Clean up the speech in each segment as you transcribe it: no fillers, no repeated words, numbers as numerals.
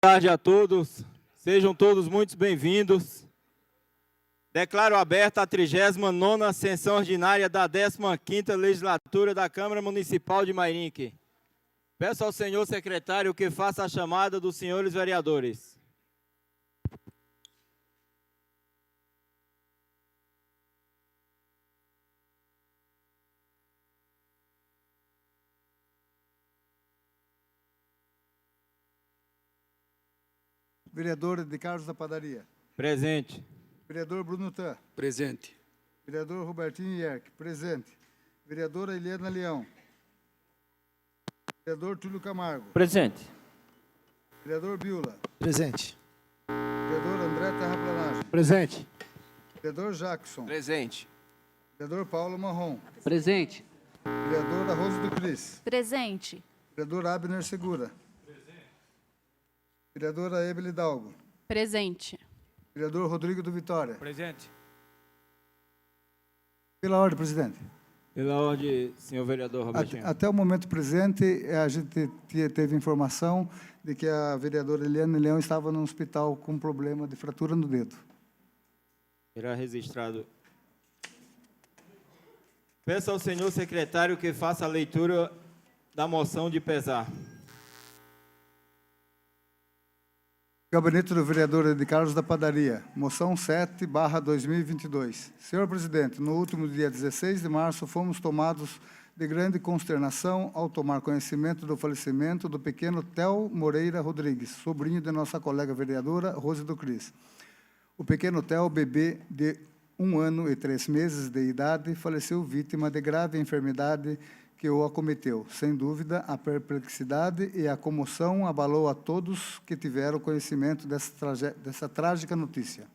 Boa tarde a todos, sejam todos muito bem-vindos. Declaro aberta a 39ª sessão ordinária da 15ª Legislatura da Câmara Municipal de Mairinque. Peço ao senhor secretário que faça a chamada dos senhores vereadores. Vereador de Carlos da Padaria. Presente. Vereador Bruno Tan. Presente. Vereador Robertinho Ierck. Presente. Vereadora Eliana Leão. Vereador Túlio Camargo. Presente. Vereador Biula. Presente. Vereador André Terraplanagem. Presente. Vereador Jackson. Presente. Vereador Paulo Marrom. Presente. Vereadora Rose do Cris. Presente. Vereador Abner Segura. Vereadora Ebele Dalgo. Presente. Vereador Rodrigo do Vitória. Presente. Pela ordem, presidente. Pela ordem, senhor vereador Robertinho. Até o momento presente, a gente teve informação de que a vereadora Eliana Leão estava no hospital com problema de fratura no dedo. Será registrado. Peço ao senhor secretário que faça a leitura da moção de pesar. Gabinete do vereador de Carlos da Padaria, moção 7/2022. Senhor presidente, no último dia 16 de março, fomos tomados de grande consternação ao tomar conhecimento do falecimento do pequeno Theo Moreira Rodrigues, sobrinho de nossa colega vereadora Rose do Cris. O pequeno Theo, bebê de 1 ano e 3 meses de idade, faleceu vítima de grave enfermidade que o acometeu. Sem dúvida, a perplexidade e a comoção abalou a todos que tiveram conhecimento dessa trágica notícia.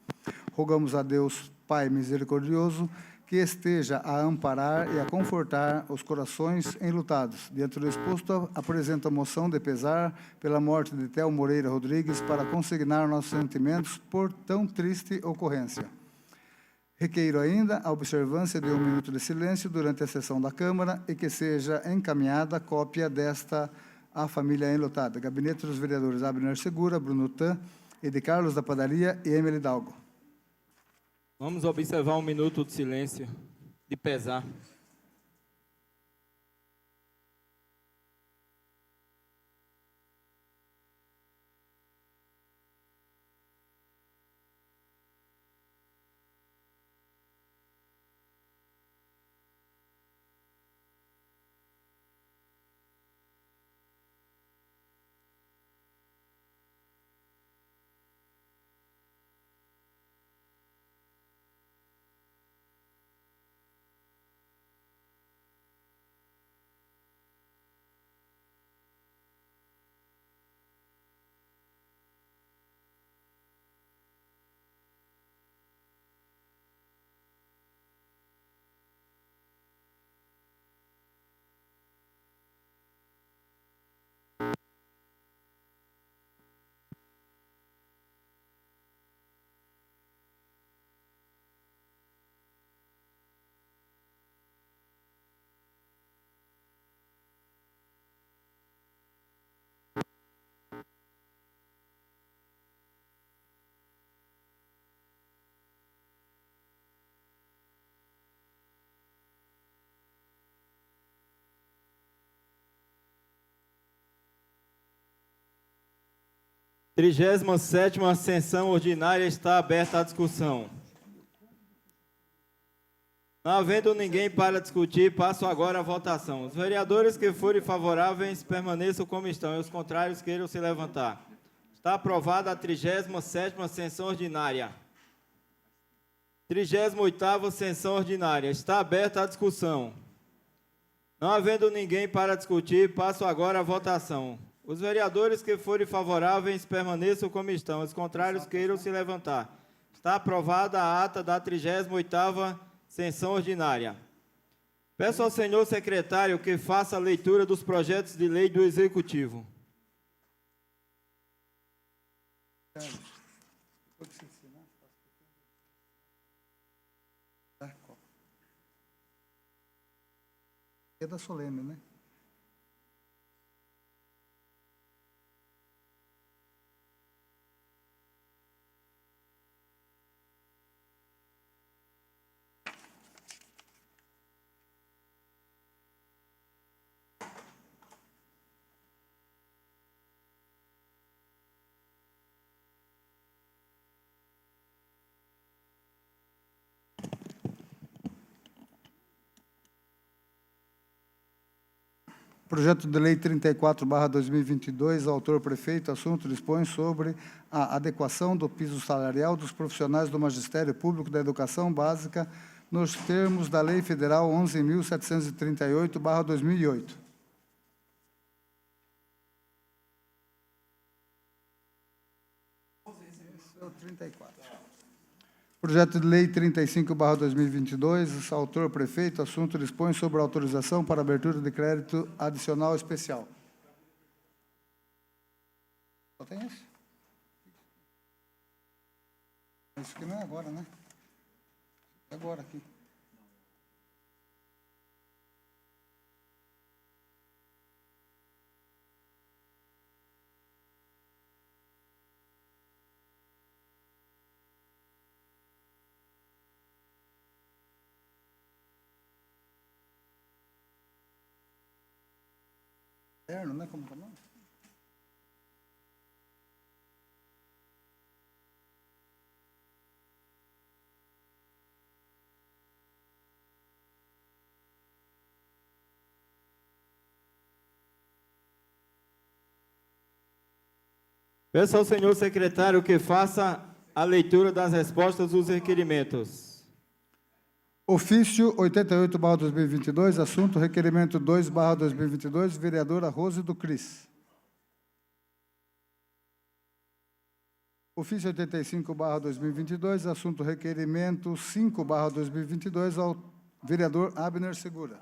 Rogamos a Deus, Pai misericordioso, que esteja a amparar e a confortar os corações enlutados. Diante do exposto, apresento a moção de pesar pela morte de Theo Moreira Rodrigues para consignar nossos sentimentos por tão triste ocorrência. Requeiro ainda a observância de 1 minuto de silêncio durante a sessão da Câmara e que seja encaminhada cópia desta à família enlutada. Gabinete dos vereadores Abner Segura, Bruno Tan e de Carlos da Padaria e Emily Dalgo. Vamos observar 1 minuto de silêncio de pesar. A 37ª sessão ordinária está aberta à discussão. Não havendo ninguém para discutir, passo agora à votação. Os vereadores que forem favoráveis permaneçam como estão e os contrários queiram se levantar. Está aprovada a 37ª sessão ordinária. 38ª sessão ordinária. Está aberta a discussão. Não havendo ninguém para discutir, passo agora à votação. Os vereadores que forem favoráveis permaneçam como estão, os contrários queiram se levantar. Está aprovada a ata da 38ª sessão ordinária. Peço ao senhor secretário que faça a leitura dos projetos de lei do Executivo. É da solene, né? Projeto de Lei 34/2022, autor prefeito, assunto dispõe sobre a adequação do piso salarial dos profissionais do Magistério Público da Educação Básica nos termos da Lei Federal 11.738/2008. Projeto de Lei 35/2022, autor prefeito, assunto dispõe sobre autorização para abertura de crédito adicional especial. Só tem esse? Isso aqui não é agora, né? É agora aqui. Né? Como tá, não? Peço ao senhor secretário que faça a leitura das respostas dos requerimentos. Ofício 88/2022, assunto requerimento 2/2022, vereadora Rose do Cris. Ofício 85/2022, assunto requerimento 5/2022, ao vereador Abner Segura.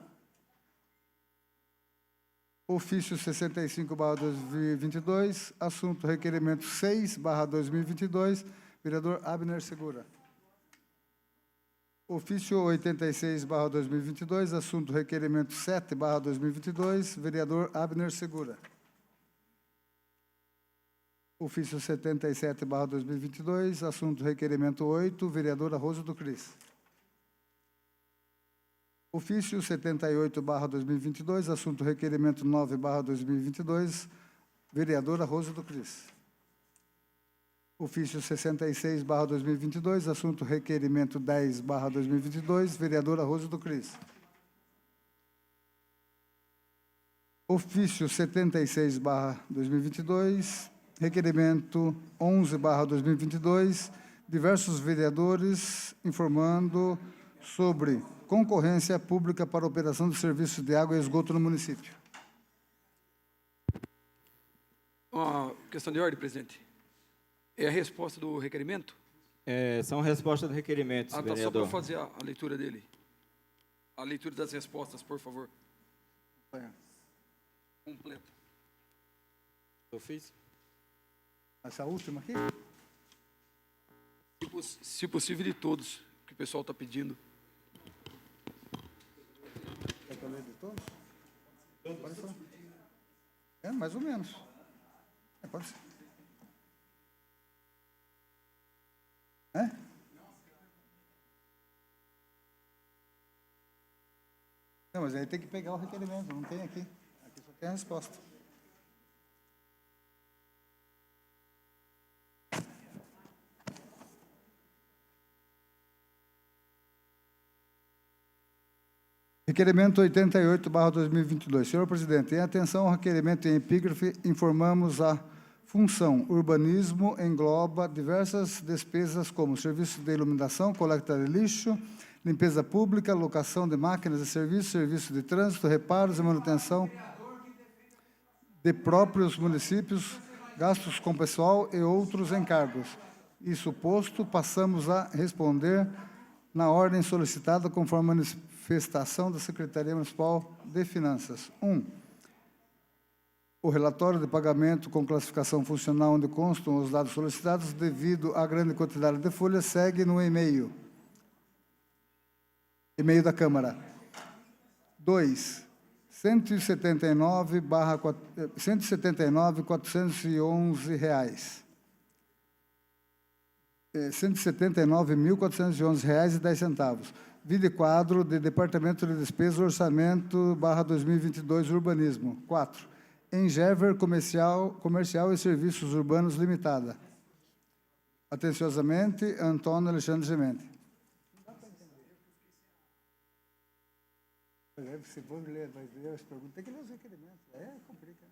Ofício 65/2022, assunto requerimento 6/2022, vereador Abner Segura. Ofício 86/2022, assunto requerimento 7/2022, vereador Abner Segura. Ofício 77/2022, assunto requerimento 8, vereadora Rosa do Cris. Ofício 78/2022, assunto requerimento 9/2022, vereadora Rosa do Cris. Ofício 66/2022, assunto requerimento 10/2022, vereadora Rosa do Cris. Ofício 76/2022, requerimento 11/2022, diversos vereadores informando sobre concorrência pública para operação de serviços de água e esgoto no município. Uma questão de ordem, presidente. É a resposta do requerimento? São respostas de requerimentos, Tá, vereador. só para fazer a leitura dele. A leitura das respostas, por favor. Completa. Ofício. Essa última aqui? Se possível, de todos, que o pessoal está pedindo. Quer que eu leia de todos? Pode ser. Mais ou menos. Pode ser. Não, mas aí tem que pegar o requerimento, não tem aqui. Aqui só tem a resposta. Requerimento 88/2022. Senhor presidente, em atenção ao requerimento em epígrafe, informamos a função urbanismo engloba diversas despesas como serviços de iluminação, coleta de lixo, limpeza pública, locação de máquinas e serviços, serviço de trânsito, reparos e manutenção de próprios municípios, gastos com pessoal e outros encargos. Isso posto, passamos a responder na ordem solicitada conforme a manifestação da Secretaria Municipal de Finanças. 1. O relatório de pagamento com classificação funcional onde constam os dados solicitados devido à grande quantidade de folhas segue no e-mail da Câmara. 2. 179.411 reais. 179.411 reais e 10 centavos. Vide quadro de Departamento de Despesas, Orçamento /2022, Urbanismo. 4. Engever Comercial e Serviços Urbanos Limitada. Atenciosamente, Antônio Alexandre Gemente. Se for ler, vai ler as perguntas, tem que ler os requerimentos. Complica.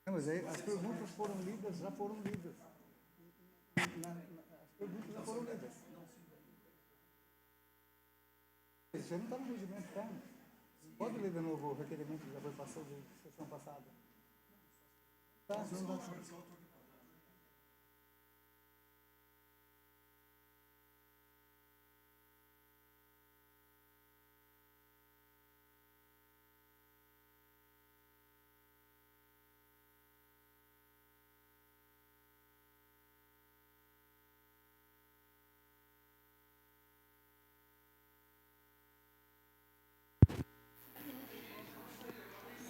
Não, mas aí as perguntas foram lidas, já foram lidas. As perguntas já foram lidas. Isso aí não está no regimento, tá? Pode ler de novo o requerimento que já foi passado de sessão passada. Tá, não dá.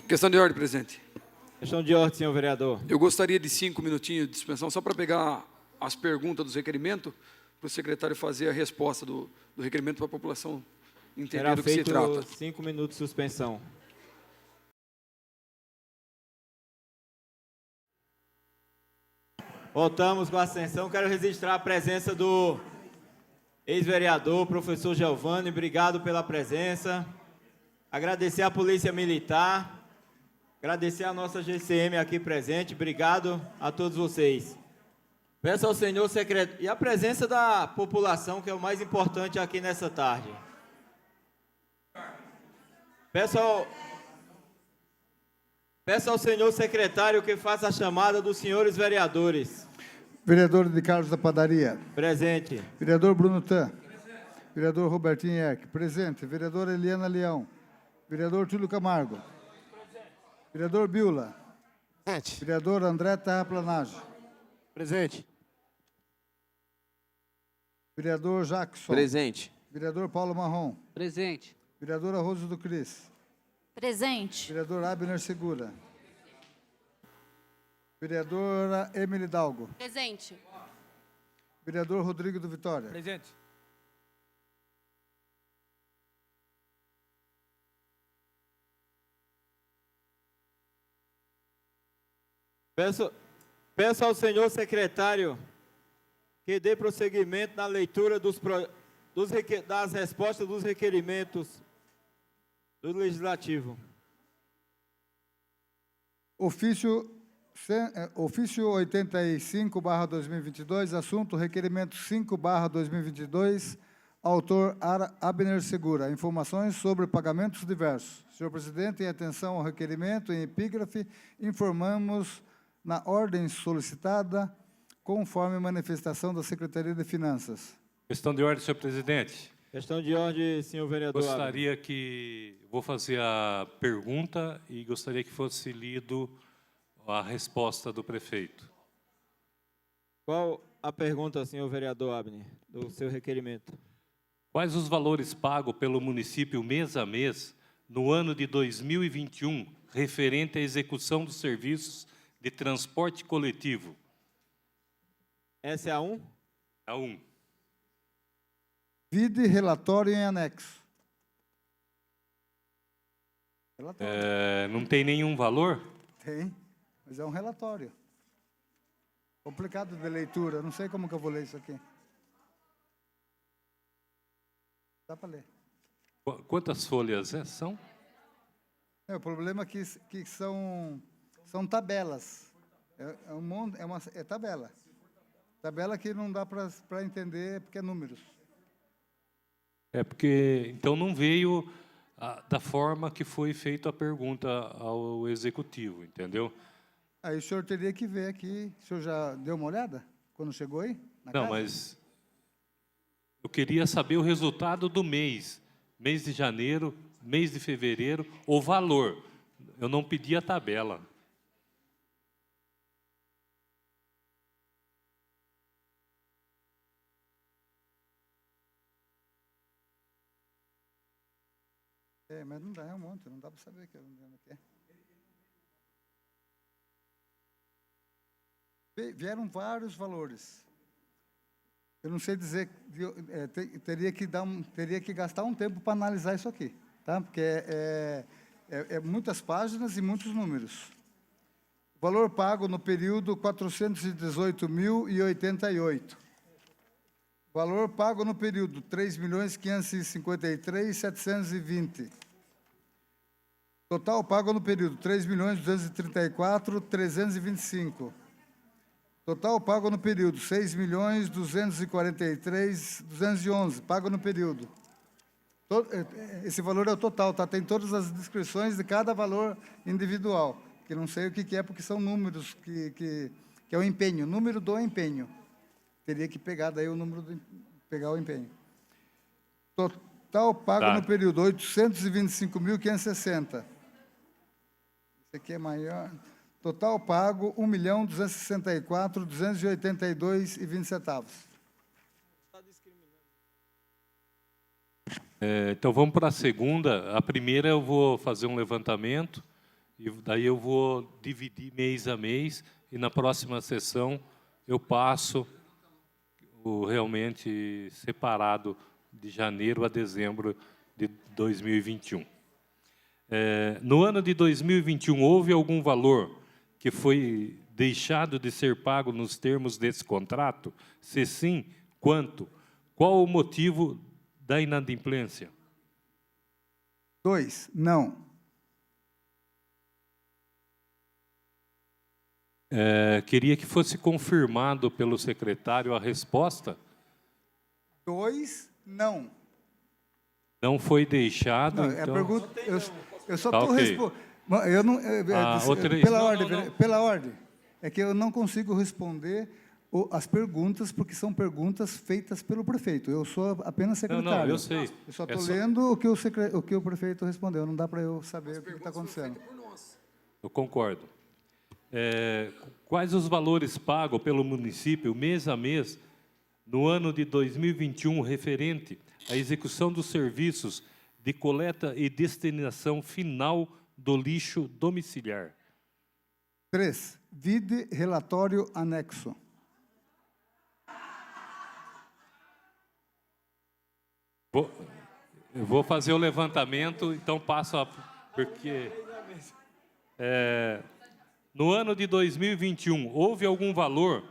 Questão de ordem, presidente. Questão de ordem, senhor vereador. Eu gostaria de 5 minutinhos de dispensão, só para pegar as perguntas dos requerimentos, para o secretário fazer a resposta do requerimento para a população entender Será do que se feito trata. 5 minutos de suspensão. Voltamos com a sessão. Quero registrar a presença do ex-vereador, professor Giovanni. Obrigado pela presença. Agradecer à Polícia Militar. Agradecer a nossa GCM aqui presente. Obrigado a todos vocês. Peço ao senhor secretário... E a presença da população, que é o mais importante aqui nessa tarde. Peço ao senhor secretário que faça a chamada dos senhores vereadores. Vereador de Carlos da Padaria. Presente. Vereador Bruno Tan. Vereador Robertinho Erck. Presente. Vereadora Eliana Leão. Vereador Túlio Camargo. Vereador Biula. Presente. Vereador André Terraplanage. Presente. Vereador Jackson. Presente. Vereador Paulo Marrom. Presente. Vereadora Rosa do Cris. Presente. Vereador Abner Segura. Vereadora Emily Dalgo. Presente. Vereador Rodrigo do Vitória. Presente. Peço ao senhor secretário que dê prosseguimento na leitura das respostas dos requerimentos do Legislativo. Ofício 85/2022, assunto requerimento 5/2022, autor Abner Segura. Informações sobre pagamentos diversos. Senhor presidente, em atenção ao requerimento, em epígrafe, informamos na ordem solicitada, conforme manifestação da Secretaria de Finanças. Questão de ordem, senhor presidente. Questão de ordem, senhor vereador. Gostaria que... Vou fazer a pergunta e gostaria que fosse lido a resposta do prefeito. Qual a pergunta, senhor vereador Abner, do seu requerimento? Quais os valores pagos pelo município mês a mês no ano de 2021, referente à execução dos serviços de transporte coletivo? Essa é a 1? A 1. Vide relatório em anexo. Relatório. Não tem nenhum valor? Tem, mas é um relatório. Complicado de leitura, não sei como que eu vou ler isso aqui. Dá para ler. Quantas folhas são? O problema é que são tabelas. É tabela. Tabela que não dá para entender porque é números. É porque, então, não veio da forma que foi feita a pergunta ao executivo, entendeu? Aí o senhor teria que ver aqui. O senhor já deu uma olhada quando chegou aí? Não, casa? mas eu queria saber o resultado do mês. Mês de janeiro, mês de fevereiro, o valor. Eu não pedi a tabela. Mas não dá, é um monte, não dá para saber o que é. Vieram vários valores. Eu não sei dizer, teria que gastar um tempo para analisar isso aqui, tá? Porque é muitas páginas e muitos números. Valor pago no período 418.088. Valor pago no período, R$ 3.553.720. Total pago no período, R$ 3.234.325. Total pago no período, R$ 6.243.211. Pago no período. Esse valor é o total, tá? Tem todas as descrições de cada valor individual, que não sei o que é, porque são números que é o empenho, número do empenho. Teria que pegar daí o número pegar o empenho. Total pago no período, R$ 825.560. Esse aqui é maior. Total pago, R$ 1.264.282,20. Então, vamos para a segunda. A primeira eu vou fazer um levantamento, e daí eu vou dividir mês a mês, e na próxima sessão eu passo realmente separado de janeiro a dezembro de 2021. No ano de 2021, houve algum valor que foi deixado de ser pago nos termos desse contrato? Se sim, quanto? Qual o motivo da inadimplência? 2, não. Queria que fosse confirmado pelo secretário a resposta. 2, não. Não foi deixado, Não, então... a pergunta, eu só Tá, estou ok. respondendo. Pela ordem. É que eu não consigo responder as perguntas, porque são perguntas feitas pelo prefeito. Eu sou apenas secretário. Não, eu sei. Eu só estou lendo o que o prefeito respondeu. Não dá para eu saber o que está acontecendo. Eu concordo. Quais os valores pagos pelo município, mês a mês, no ano de 2021, referente à execução dos serviços de coleta e destinação final do lixo domiciliar? 3, vide relatório anexo. Eu vou fazer o levantamento, então passo a... Porque... no ano de 2021, houve algum valor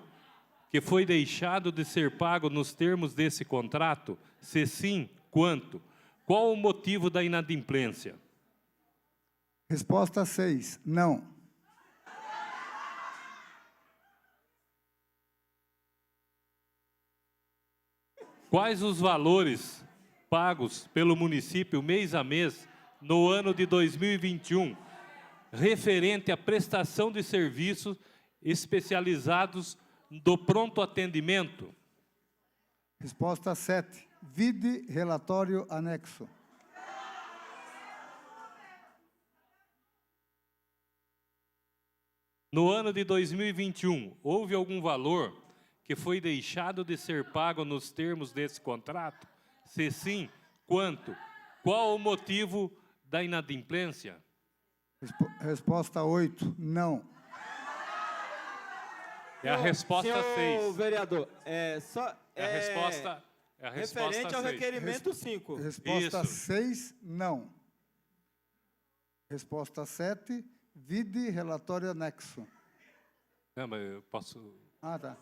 que foi deixado de ser pago nos termos desse contrato? Se sim, quanto? Qual o motivo da inadimplência? Resposta 6, não. Quais os valores pagos pelo município mês a mês no ano de 2021, referente à prestação de serviços especializados do pronto atendimento? Resposta 7, vide relatório anexo. No ano de 2021, houve algum valor que foi deixado de ser pago nos termos desse contrato? Se sim, quanto? Qual o motivo da inadimplência? Resposta 8, não. É a resposta 6. Senhor vereador, É a resposta referente ao 6. requerimento 5. Resposta Isso. 6, não. Resposta 7, vide relatório anexo. Não, mas eu posso... Ah, tá.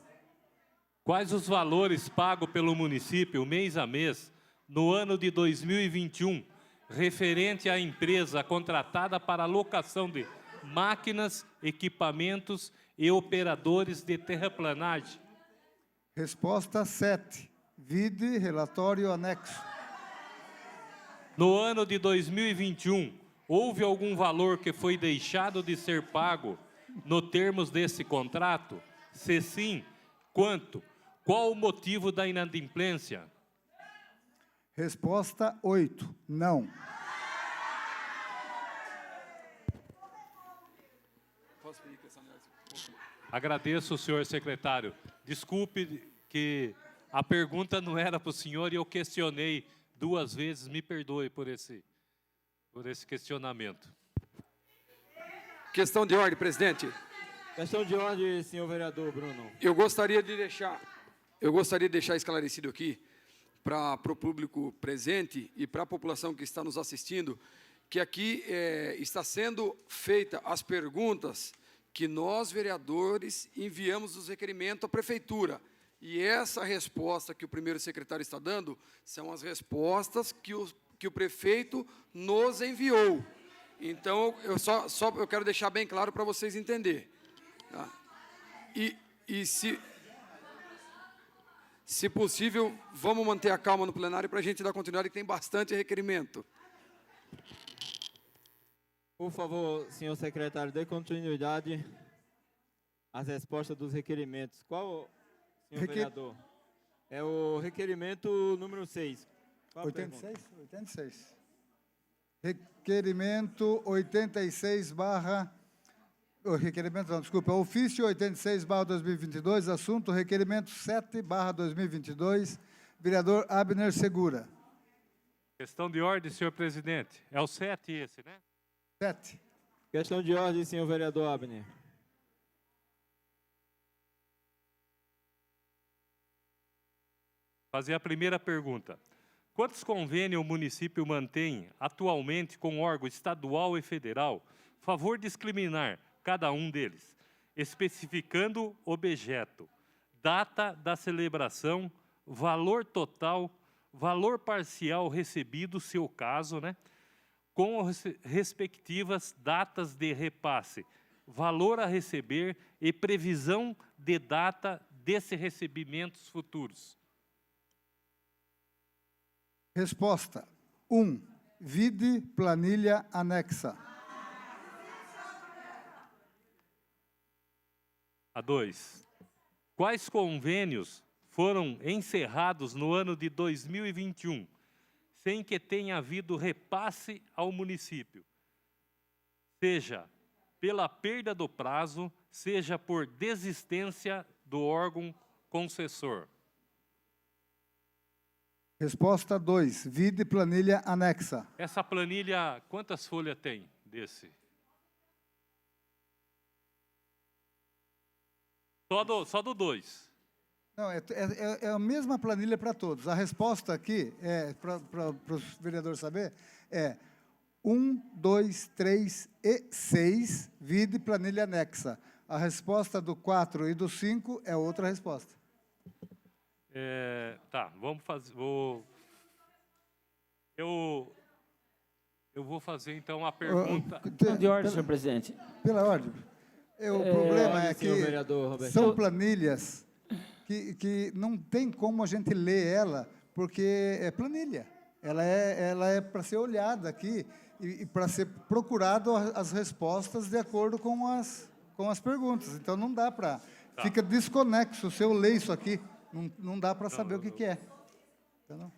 Quais os valores pagos pelo município mês a mês no ano de 2021, referente à empresa contratada para a locação de máquinas, equipamentos e operadores de terraplanagem? Resposta 7, vide relatório anexo. No ano de 2021, houve algum valor que foi deixado de ser pago no termos desse contrato? Se sim, quanto? Qual o motivo da inadimplência? Resposta 8, não. Agradeço, senhor secretário. Desculpe que a pergunta não era para o senhor e eu questionei 2 vezes. Me perdoe por esse questionamento. Questão de ordem, presidente. Questão de ordem, senhor vereador Bruno. Eu gostaria de deixar esclarecido aqui para o público presente e para a população que está nos assistindo, que aqui está sendo feita as perguntas que nós, vereadores, enviamos os requerimentos à prefeitura. E essa resposta que o primeiro secretário está dando são as respostas que o prefeito nos enviou. Então, eu quero deixar bem claro para vocês entenderem. Tá? E se possível, vamos manter a calma no plenário para a gente dar continuidade, que tem bastante requerimento. Por favor, senhor secretário, dê continuidade às respostas dos requerimentos. Qual, senhor vereador? É o requerimento número 6. Qual a 86? 86. Requerimento 86 barra... requerimento não, desculpa, ofício 86 barra 2022, assunto requerimento 7 barra 2022, vereador Abner Segura. Questão de ordem, senhor presidente. É o 7 esse, né? 7. Questão de ordem, senhor vereador Abner. Fazer a primeira pergunta. Quantos convênios o município mantém atualmente com órgão estadual e federal? Favor discriminar cada um deles, especificando objeto, data da celebração, valor total, valor parcial recebido, seu caso, né? Com as respectivas datas de repasse, valor a receber e previsão de data desses recebimentos futuros. Resposta. 1. Vide planilha anexa. A 2. Quais convênios foram encerrados no ano de 2021, sem que tenha havido repasse ao município, seja pela perda do prazo, seja por desistência do órgão concessor? Resposta 2. Vide planilha anexa. Essa planilha, quantas folhas tem desse? Só do 2. Não, é a mesma planilha para todos. A resposta aqui, para os vereadores saber, é 1, 2, 3 e 6, vide planilha anexa. A resposta do 4 e do 5 é outra resposta. Tá, vamos fazer. Eu vou fazer então a pergunta. De ordem, senhor presidente. Pela ordem. O problema é que são planilhas que não tem como a gente ler ela, porque é planilha. Ela é para ser olhada aqui e para ser procurado as respostas de acordo com as perguntas. Então, não dá para... Tá. Fica desconexo se eu ler isso aqui. Não dá para saber o que é. Entendeu?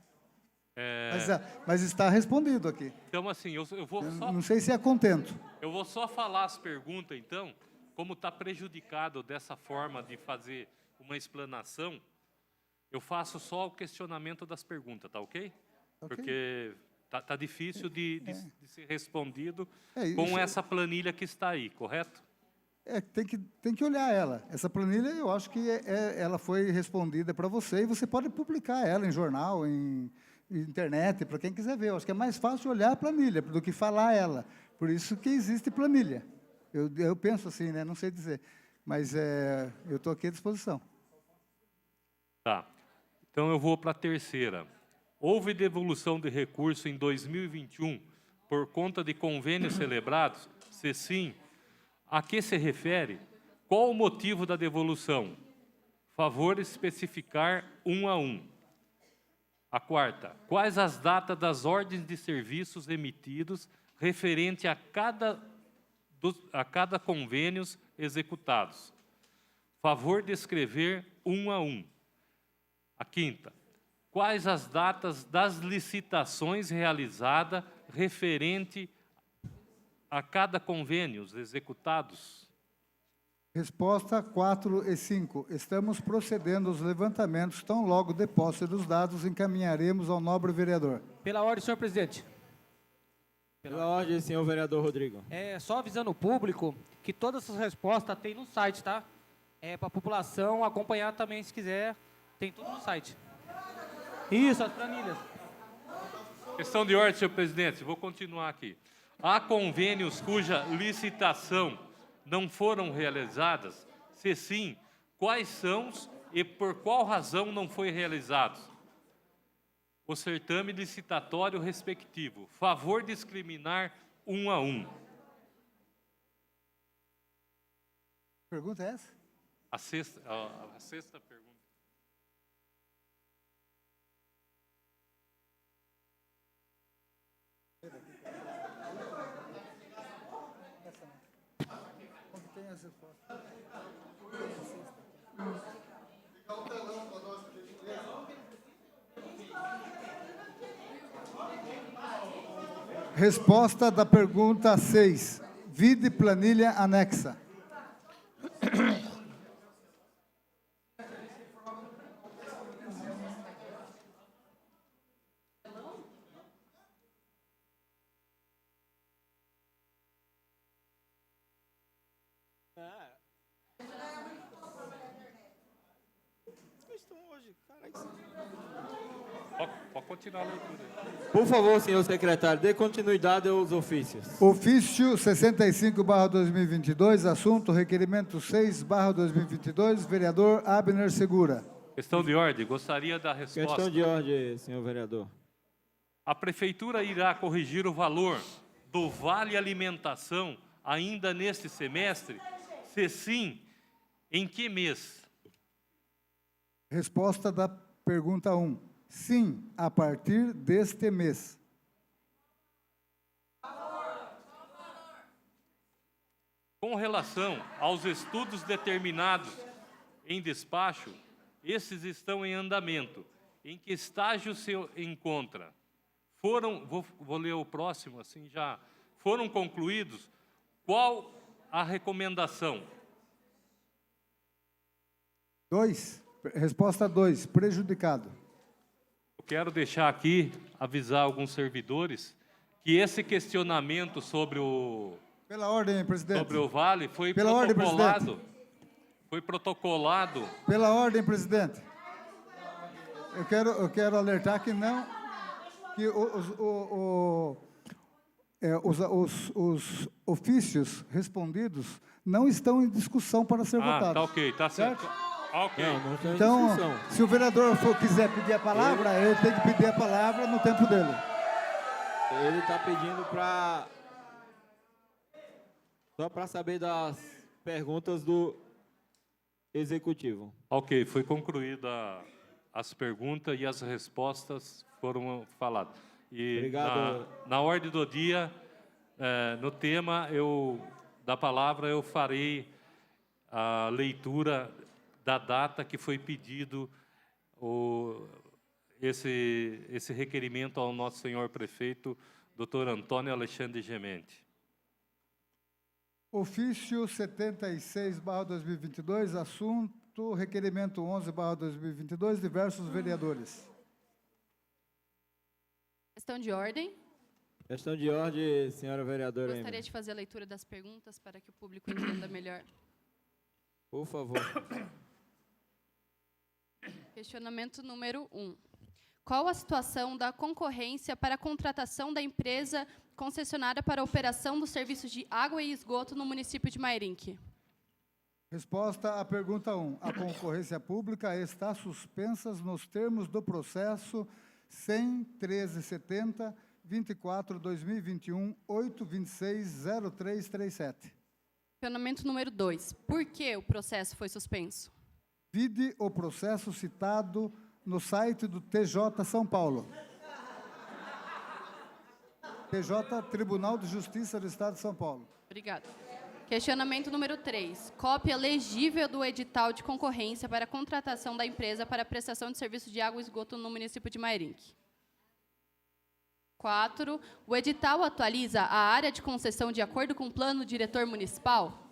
Mas está respondido aqui. Então, assim, eu vou só... Não sei se é contento. Eu vou só falar as perguntas, então, como está prejudicado dessa forma de fazer uma explanação, eu faço só o questionamento das perguntas, tá ok? Porque tá difícil de ser respondido com essa planilha que está aí, correto? Tem que olhar ela. Essa planilha, eu acho que ela foi respondida para você e você pode publicar ela em jornal, em internet, para quem quiser ver. Eu acho que é mais fácil olhar a planilha do que falar ela. Por isso que existe planilha. Eu penso assim, né? Não sei dizer. Mas eu estou aqui à disposição. Tá. Então, eu vou para a terceira. Houve devolução de recurso em 2021 por conta de convênios celebrados? Se sim, a que se refere? Qual o motivo da devolução? Favor especificar um a um. A quarta, quais as datas das ordens de serviços emitidos referente a cada convênios executados? Favor descrever um a um. A quinta, quais as datas das licitações realizadas referente a cada convênios executados? Resposta 4 e 5. Estamos procedendo aos levantamentos, tão logo de posse dos dados, encaminharemos ao nobre vereador. Pela ordem, senhor presidente. Pela ordem, senhor vereador Rodrigo. Só avisando o público que todas essas respostas tem no site, tá? Para a população acompanhar também, se quiser, tem tudo no site. Isso, as planilhas. Questão de ordem, senhor presidente. Vou continuar aqui. Há convênios cuja licitação não foram realizadas? Se sim, quais são e por qual razão não foi realizado o certame licitatório respectivo. Favor discriminar um a um. Pergunta é essa? A sexta pergunta. Resposta da pergunta 6. Vide planilha anexa. Pode continuar a leitura. Por favor, senhor secretário, dê continuidade aos ofícios. Ofício 65/2022, assunto requerimento 6/2022, vereador Abner Segura. Questão de ordem, gostaria da resposta. Questão de ordem, senhor vereador. A Prefeitura irá corrigir o valor do Vale Alimentação ainda neste semestre? Se sim, em que mês? Resposta da pergunta 1. Sim, a partir deste mês. Com relação aos estudos determinados em despacho, esses estão em andamento. Em que estágio se encontra? Vou ler o próximo, assim já. Foram concluídos? Qual a recomendação? 2. Resposta 2. Prejudicado. Eu quero deixar aqui, avisar alguns servidores, que esse questionamento sobre o Pela ordem, presidente. sobre o Vale foi Pela ordem, protocolado. Foi protocolado. Pela ordem, presidente. Eu quero alertar que não, que os ofícios respondidos não estão em discussão para ser votados. Tá ok, tá certo. Certo? Ok. Não está em Então, discussão. se o vereador quiser pedir a palavra, ele tem que pedir a palavra no tempo dele. Ele está pedindo para... Só para saber das perguntas do executivo. Ok, foi concluída as perguntas e as respostas foram faladas. E Obrigado. na ordem do dia, no tema da palavra, eu farei a leitura da data que foi pedido esse requerimento ao nosso senhor prefeito, Dr. Antônio Alexandre Gemente. Ofício 76/2022, assunto requerimento 11/2022, diversos vereadores. Questão de ordem. Questão de ordem, senhora vereadora. Gostaria de fazer a leitura das perguntas para que o público entenda melhor. Por favor. Questionamento número 1. Qual a situação da concorrência para a contratação da empresa concessionária para a operação dos serviços de água e esgoto no município de Mairinque? Resposta à pergunta 1. A concorrência pública está suspensa nos termos do processo 100.1370/24/2021, 8260337. Questionamento número 2. Por que o processo foi suspenso? Vide o processo citado no site do TJ São Paulo. TJ, Tribunal de Justiça do Estado de São Paulo. Obrigada. Questionamento número 3. Cópia legível do edital de concorrência para a contratação da empresa para a prestação de serviço de água e esgoto no município de Mairinque. 4. O edital atualiza a área de concessão de acordo com o plano diretor municipal?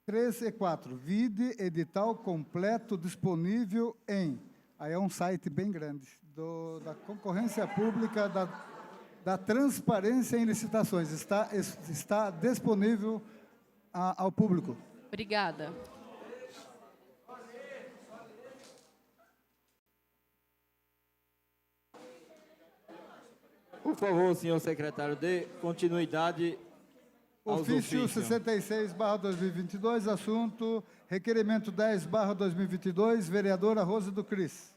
3 e 4. Vide edital completo disponível em... Aí é um site bem grande, da concorrência pública, da transparência em licitações. Está disponível ao público. Obrigada. Por favor, senhor secretário, dê continuidade Ofício ofícios. 66/2022, assunto requerimento 10/2022, vereadora Rose do Cris.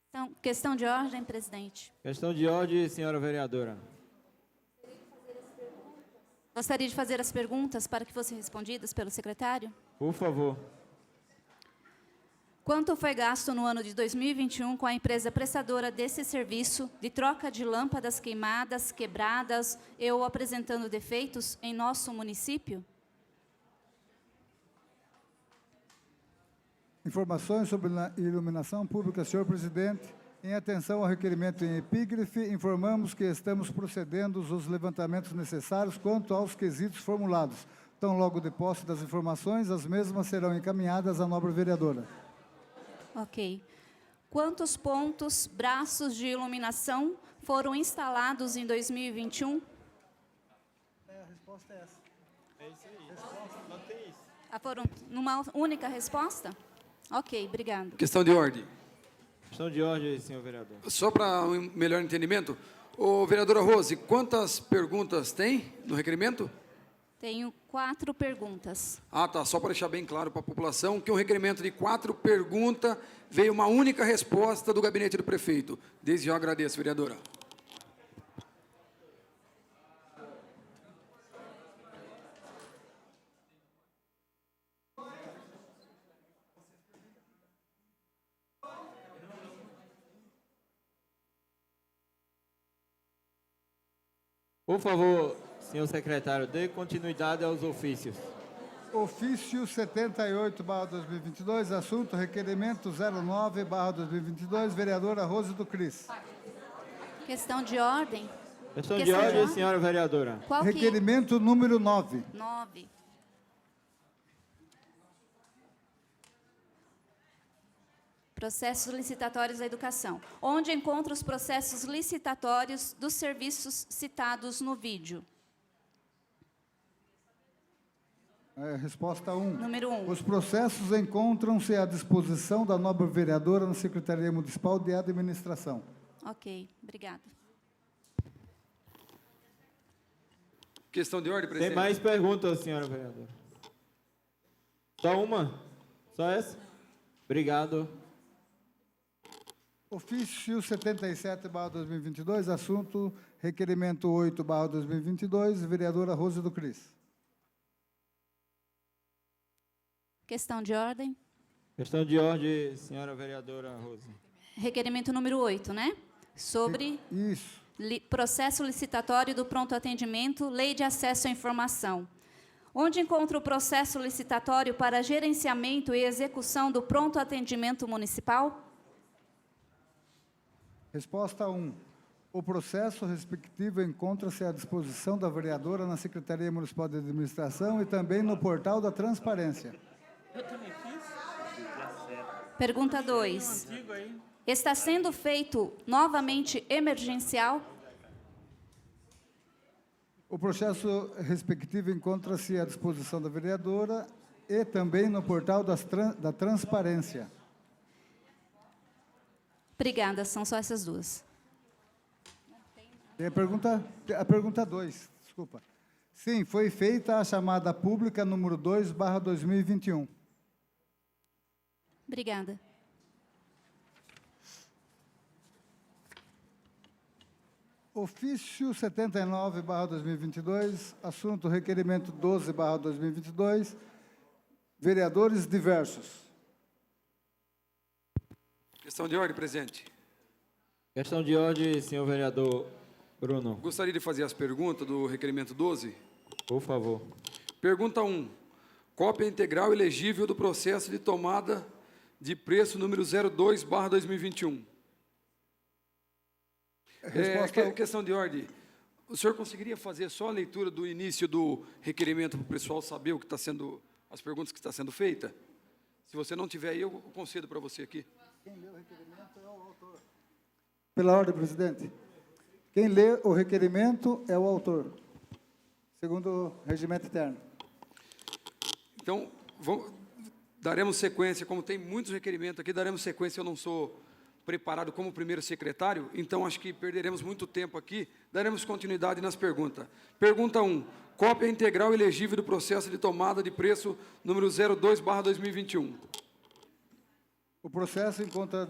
Então, questão de ordem, presidente. Questão de ordem, senhora vereadora. Gostaria de fazer as perguntas para que fossem respondidas pelo secretário. Por favor. Quanto foi gasto no ano de 2021 com a empresa prestadora desse serviço de troca de lâmpadas queimadas, quebradas ou apresentando defeitos em nosso município? Informações sobre a iluminação pública, senhor presidente. Em atenção ao requerimento em epígrafe, informamos que estamos procedendo os levantamentos necessários quanto aos quesitos formulados. Tão logo de posse das informações, as mesmas serão encaminhadas à nobre vereadora. Ok. Quantos pontos, braços de iluminação foram instalados em 2021? A resposta é essa. É isso aí. Não tem isso. Foram numa única resposta? Ok, obrigado. Questão de ordem. Questão de ordem, senhor vereador. Só para um melhor entendimento, ô, vereadora Rose, quantas perguntas tem no requerimento? Tenho 4 perguntas. Ah, tá. Só para deixar bem claro para a população que um requerimento de 4 perguntas veio uma única resposta do gabinete do prefeito. Desde já agradeço, vereadora. Por favor, senhor secretário, dê continuidade aos ofícios. Ofício 78/2022, assunto requerimento 09/2022, vereadora Rose do Cris. Questão de ordem. Questão de Questão de ordem, ordem? senhora vereadora. Qual que? Requerimento número 9. 9. Processos licitatórios da educação. Onde encontra os processos licitatórios dos serviços citados no vídeo? Resposta 1. Número 1. Os processos encontram-se à disposição da nobre vereadora na Secretaria Municipal de Administração. Ok, obrigada. Questão de ordem, Tem presidente. mais perguntas, senhora vereadora? Só uma? Só essa? Obrigado. Ofício 77/2022, assunto requerimento 8/2022, vereadora Rose do Cris. Questão de ordem. Questão de ordem, senhora vereadora Rose. Requerimento número 8, né? Sobre Isso. processo licitatório do pronto atendimento, lei de acesso à informação. Onde encontra o processo licitatório para gerenciamento e execução do pronto atendimento municipal? Resposta 1. O processo respectivo encontra-se à disposição da vereadora na Secretaria Municipal de Administração e também no portal da Transparência. Pergunta 2. Está sendo feito novamente emergencial? O processo respectivo encontra-se à disposição da vereadora e também no portal da Transparência. Obrigada, são só essas duas. Tem a pergunta 2, desculpa. Sim, foi feita a chamada pública número 2/2021. Obrigada. Ofício 79/2022, assunto requerimento 12/2022, vereadores diversos. Questão de ordem, presidente. Questão de ordem, senhor vereador Bruno. Gostaria de fazer as perguntas do requerimento 12. Por favor. Pergunta 1. Cópia integral elegível do processo de tomada de preço número 02/2021. Questão de ordem. O senhor conseguiria fazer só a leitura do início do requerimento para o pessoal saber o que está sendo, as perguntas que estão sendo feitas? Se você não tiver aí, eu concedo para você aqui. Quem lê o requerimento é o autor. Pela ordem, presidente. Quem lê o requerimento é o autor, segundo o regimento interno. Então, daremos sequência, como tem muitos requerimentos aqui, daremos sequência, eu não sou preparado como primeiro secretário, então acho que perderemos muito tempo aqui, daremos continuidade nas perguntas. Pergunta 1. Cópia integral e legível do processo de tomada de preço número 02/2021. O processo encontra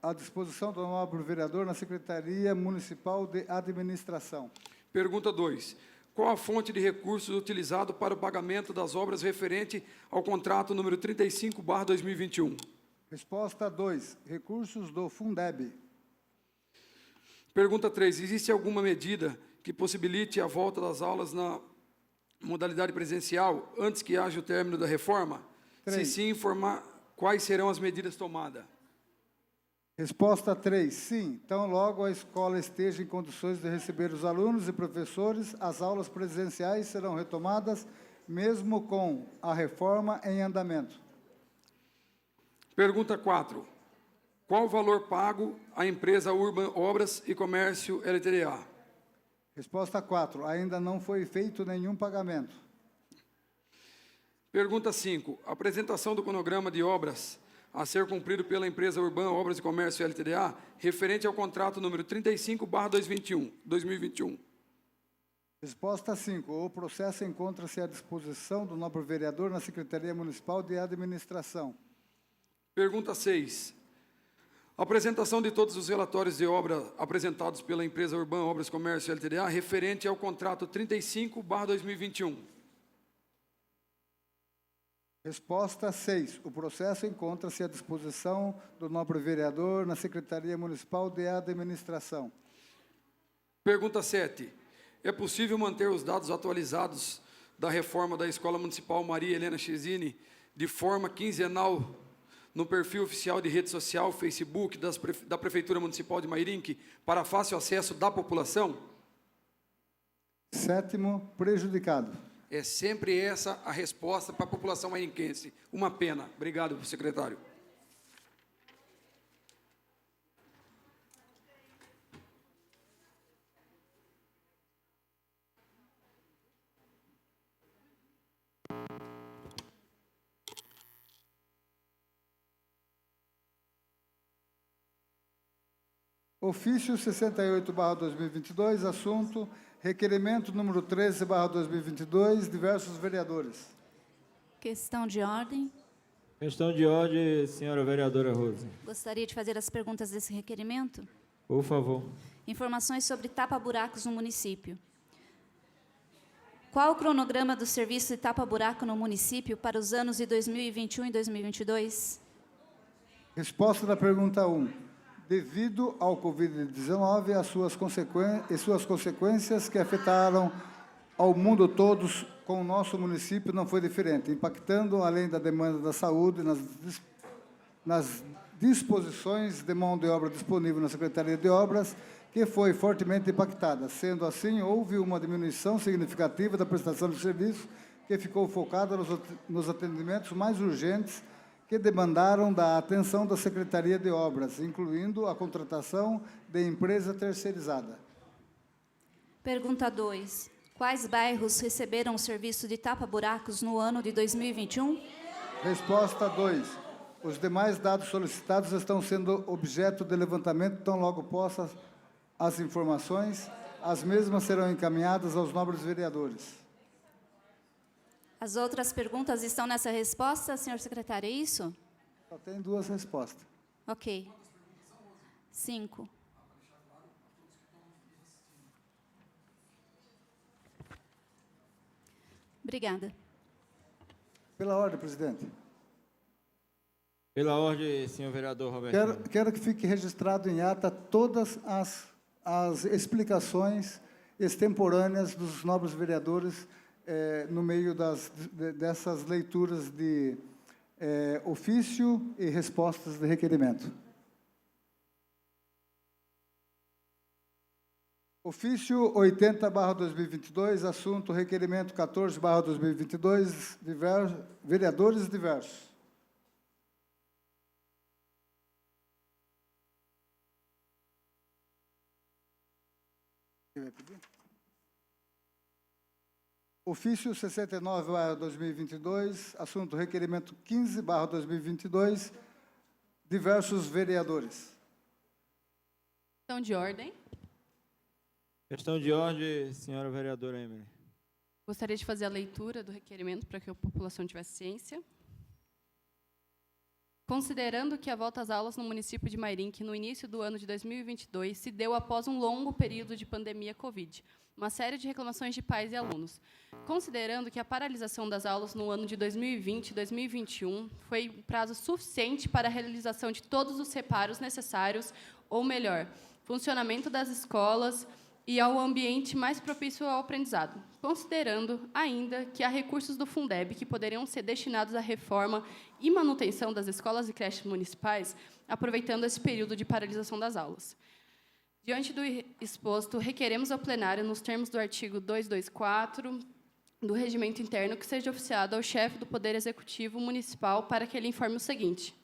à disposição do nobre vereador na Secretaria Municipal de Administração. Pergunta 2. Qual a fonte de recursos utilizado para o pagamento das obras referente ao contrato número 35/2021? Resposta 2. Recursos do Fundeb. Pergunta 3. Existe alguma medida que possibilite a volta das aulas na modalidade presencial antes que haja o término da reforma? 3. Se sim, informar quais serão as medidas tomadas. Resposta 3. Sim. Tão logo a escola esteja em condições de receber os alunos e professores, as aulas presenciais serão retomadas, mesmo com a reforma em andamento. Pergunta 4. Qual o valor pago à empresa Urban Obras e Comércio LTDA? Resposta 4. Ainda não foi feito nenhum pagamento. Pergunta 5. Apresentação do cronograma de obras a ser cumprido pela empresa Urban Obras e Comércio LTDA, referente ao contrato número 35/2021. Resposta 5. O processo encontra-se à disposição do nobre vereador na Secretaria Municipal de Administração. Pergunta 6. Apresentação de todos os relatórios de obra apresentados pela empresa Urban Obras e Comércio LTDA, referente ao contrato 35/2021. Resposta 6. O processo encontra-se à disposição do nobre vereador na Secretaria Municipal de Administração. Pergunta 7. É possível manter os dados atualizados da reforma da Escola Municipal Maria Helena Chesini de forma quinzenal no perfil oficial de rede social, Facebook, da Prefeitura Municipal de Mairinque, para fácil acesso da população? 7º, prejudicado. É sempre essa a resposta para a população mairinquense. Uma pena. Obrigado, secretário. Ofício 68/2022, assunto, requerimento número 13/2022, diversos vereadores. Questão de ordem. Questão de ordem, senhora vereadora Rose. Gostaria de fazer as perguntas desse requerimento. Por favor. Informações sobre tapa-buracos no município. Qual o cronograma do serviço de tapa-buraco no município para os anos de 2021 e 2022? Resposta da pergunta 1. Devido ao Covid-19 e suas consequências que afetaram ao mundo todo, com o nosso município não foi diferente, impactando, além da demanda da saúde, nas disposições de mão de obra disponível na Secretaria de Obras, que foi fortemente impactada. Sendo assim, houve uma diminuição significativa da prestação de serviço, que ficou focada nos atendimentos mais urgentes, que demandaram da atenção da Secretaria de Obras, incluindo a contratação de empresa terceirizada. Pergunta 2. Quais bairros receberam o serviço de tapa-buracos no ano de 2021? Resposta 2. Os demais dados solicitados estão sendo objeto de levantamento, tão logo possas as informações, as mesmas serão encaminhadas aos nobres vereadores. As outras perguntas estão nessa resposta, senhor secretário, é isso? Só tem 2 respostas. Ok. 5. Obrigada. Pela ordem, presidente. Pela ordem, senhor vereador Roberto. Quero que fique registrado em ata todas as explicações extemporâneas dos nobres vereadores no meio dessas leituras de ofício e respostas de requerimento. Ofício 80/2022, assunto requerimento 14/2022, vereadores diversos. Quem vai pedir? Ofício 69/2022, assunto requerimento 15/2022, diversos vereadores. Questão de ordem. Questão de ordem, senhora vereadora Emily. Gostaria de fazer a leitura do requerimento para que a população tivesse ciência. Considerando que a volta às aulas no município de Mairinque, no início do ano de 2022, se deu após um longo período de pandemia Covid, uma série de reclamações de pais e alunos. Considerando que a paralisação das aulas no ano de 2020 e 2021 foi um prazo suficiente para a realização de todos os reparos necessários, ou melhor, funcionamento das escolas e ao ambiente mais propício ao aprendizado, considerando ainda que há recursos do Fundeb que poderiam ser destinados à reforma e manutenção das escolas e creches municipais, aproveitando esse período de paralisação das aulas. Diante do exposto, requeremos ao plenário, nos termos do artigo 224 do Regimento Interno, que seja oficiado ao chefe do Poder Executivo Municipal para que ele informe o seguinte.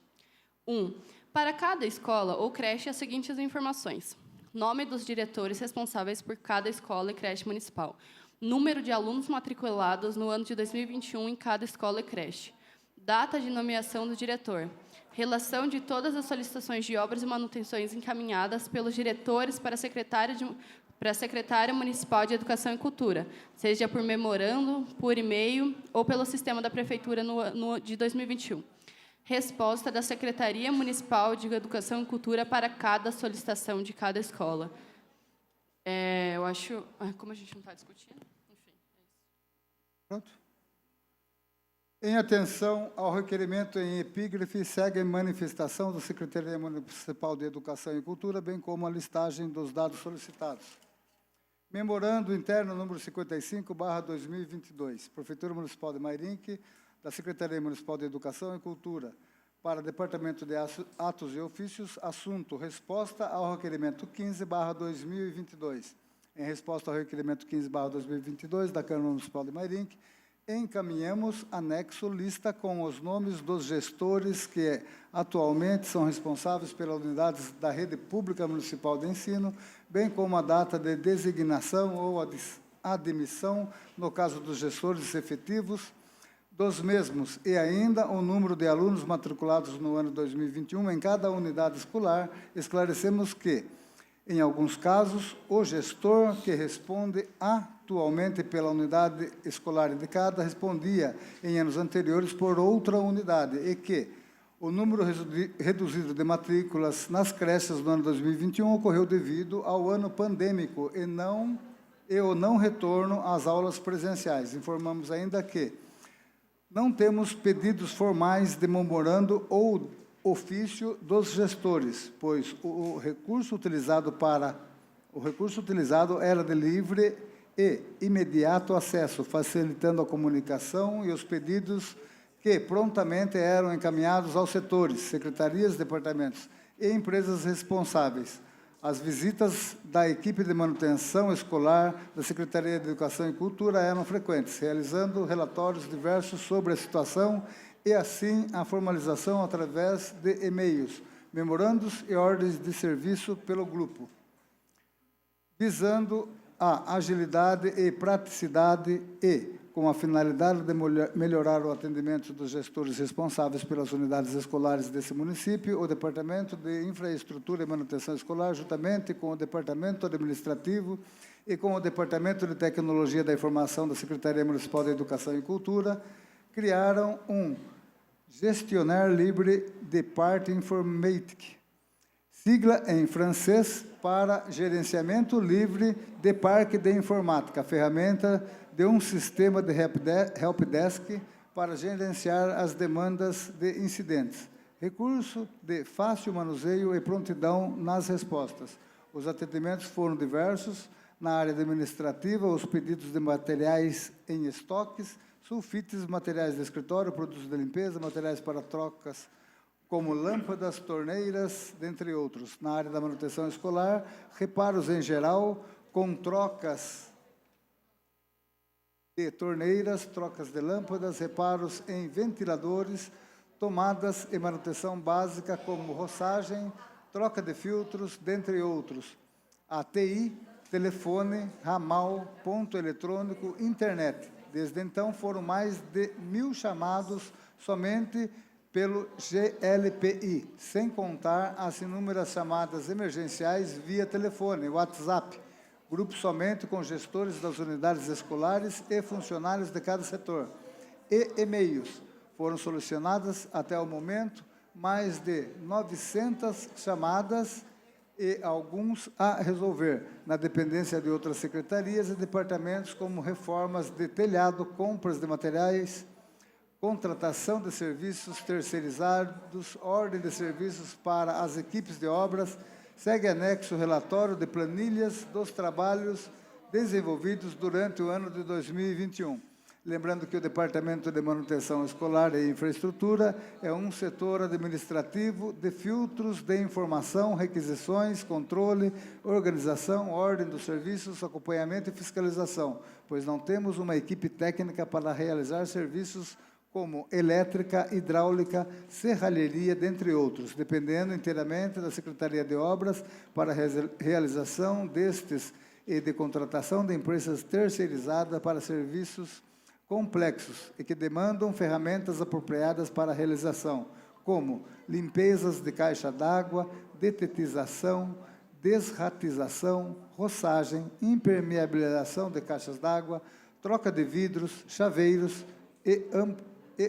1. Para cada escola ou creche, as seguintes informações. Nome dos diretores responsáveis por cada escola e creche municipal. Número de alunos matriculados no ano de 2021 em cada escola e creche. Data de nomeação do diretor. Relação de todas as solicitações de obras e manutenções encaminhadas pelos diretores para a Secretária Municipal de Educação e Cultura, seja por memorando, por e-mail ou pelo sistema da Prefeitura de 2021. Resposta da Secretaria Municipal de Educação e Cultura para cada solicitação de cada escola. Eu acho... como a gente não está discutindo? Enfim, é isso. Pronto. Em atenção ao requerimento em epígrafe, segue a manifestação da Secretaria Municipal de Educação e Cultura, bem como a listagem dos dados solicitados. Memorando interno número 55/2022, Prefeitura Municipal de Mairinque, da Secretaria Municipal de Educação e Cultura, para Departamento de Atos e Ofícios, assunto, resposta ao requerimento 15/2022. Em resposta ao requerimento 15/2022 da Câmara Municipal de Mairinque, encaminhamos anexo lista com os nomes dos gestores que atualmente são responsáveis pelas unidades da Rede Pública Municipal de Ensino, bem como a data de designação ou admissão, no caso dos gestores efetivos, dos mesmos, e ainda o número de alunos matriculados no ano 2021 em cada unidade escolar. Esclarecemos que, em alguns casos, o gestor que responde atualmente pela unidade escolar indicada respondia, em anos anteriores, por outra unidade, e que o número reduzido de matrículas nas creches no ano 2021 ocorreu devido ao ano pandêmico e o não retorno às aulas presenciais. Informamos ainda que não temos pedidos formais de memorando ou ofício dos gestores, pois o recurso utilizado era de livre e imediato acesso, facilitando a comunicação e os pedidos que prontamente eram encaminhados aos setores, secretarias, departamentos e empresas responsáveis. As visitas da equipe de manutenção escolar da Secretaria de Educação e Cultura eram frequentes, realizando relatórios diversos sobre a situação e, assim, a formalização através de e-mails, memorandos e ordens de serviço pelo grupo, visando a agilidade e praticidade e com a finalidade de melhorar o atendimento dos gestores responsáveis pelas unidades escolares desse município, o Departamento de Infraestrutura e Manutenção Escolar, juntamente com o Departamento Administrativo e com o Departamento de Tecnologia da Informação da Secretaria Municipal de Educação e Cultura, criaram um Gestionnaire Libre de Part Informatique, sigla em francês para Gerenciamento Livre de Parque de Informática, ferramenta de um sistema de helpdesk para gerenciar as demandas de incidentes. Recurso de fácil manuseio e prontidão nas respostas. Os atendimentos foram diversos. Na área administrativa, os pedidos de materiais em estoques, sulfites, materiais de escritório, produtos de limpeza, materiais para trocas, como lâmpadas, torneiras, dentre outros. Na área da manutenção escolar, reparos em geral, com trocas de torneiras, trocas de lâmpadas, reparos em ventiladores, tomadas e manutenção básica, como roçagem, troca de filtros, dentre outros. ATI, telefone, ramal, ponto eletrônico, internet. Desde então, foram mais de 1.000 chamados somente pelo GLPI, sem contar as inúmeras chamadas emergenciais via telefone, WhatsApp, grupo somente com gestores das unidades escolares e funcionários de cada setor, e e-mails. Foram solucionadas, até o momento, mais de 900 chamadas e alguns a resolver, na dependência de outras secretarias e departamentos, como reformas de telhado, compras de materiais, contratação de serviços terceirizados, ordem de serviços para as equipes de obras. Segue anexo o relatório de planilhas dos trabalhos desenvolvidos durante o ano de 2021. Lembrando que o Departamento de Manutenção Escolar e Infraestrutura é um setor administrativo de filtros de informação, requisições, controle, organização, ordem dos serviços, acompanhamento e fiscalização, pois não temos uma equipe técnica para realizar serviços como elétrica, hidráulica, serralheria, dentre outros, dependendo inteiramente da Secretaria de Obras para a realização destes e de contratação de empresas terceirizadas para serviços complexos e que demandam ferramentas apropriadas para a realização, como limpezas de caixa d'água, detetização, desratização, roçagem, impermeabilização de caixas d'água, troca de vidros, chaveiros e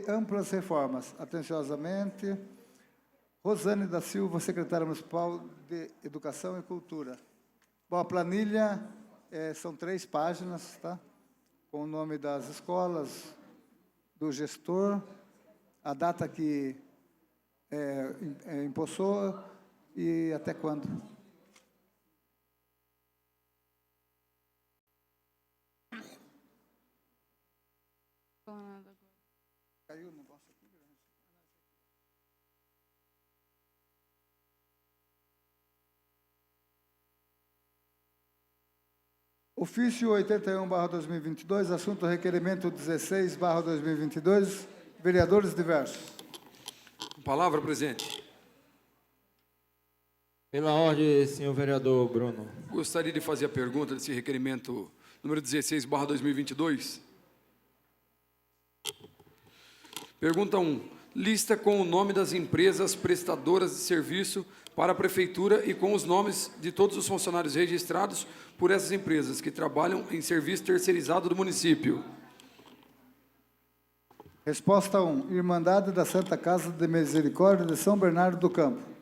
amplas reformas. Atenciosamente, Rosane da Silva, secretária municipal de Educação e Cultura. Bom, a planilha são 3 páginas, tá? Com o nome das escolas, do gestor, a data que empossou e até quando. Caiu o negócio aqui. Ofício 81/2022, assunto requerimento 16/2022, vereadores diversos. Palavra, presidente. Pela ordem, senhor vereador Bruno. Gostaria de fazer a pergunta desse requerimento número 16/2022. Pergunta 1. Lista com o nome das empresas prestadoras de serviço para a Prefeitura e com os nomes de todos os funcionários registrados por essas empresas que trabalham em serviço terceirizado do município. Resposta 1. Irmandade da Santa Casa de Misericórdia de São Bernardo do Campo.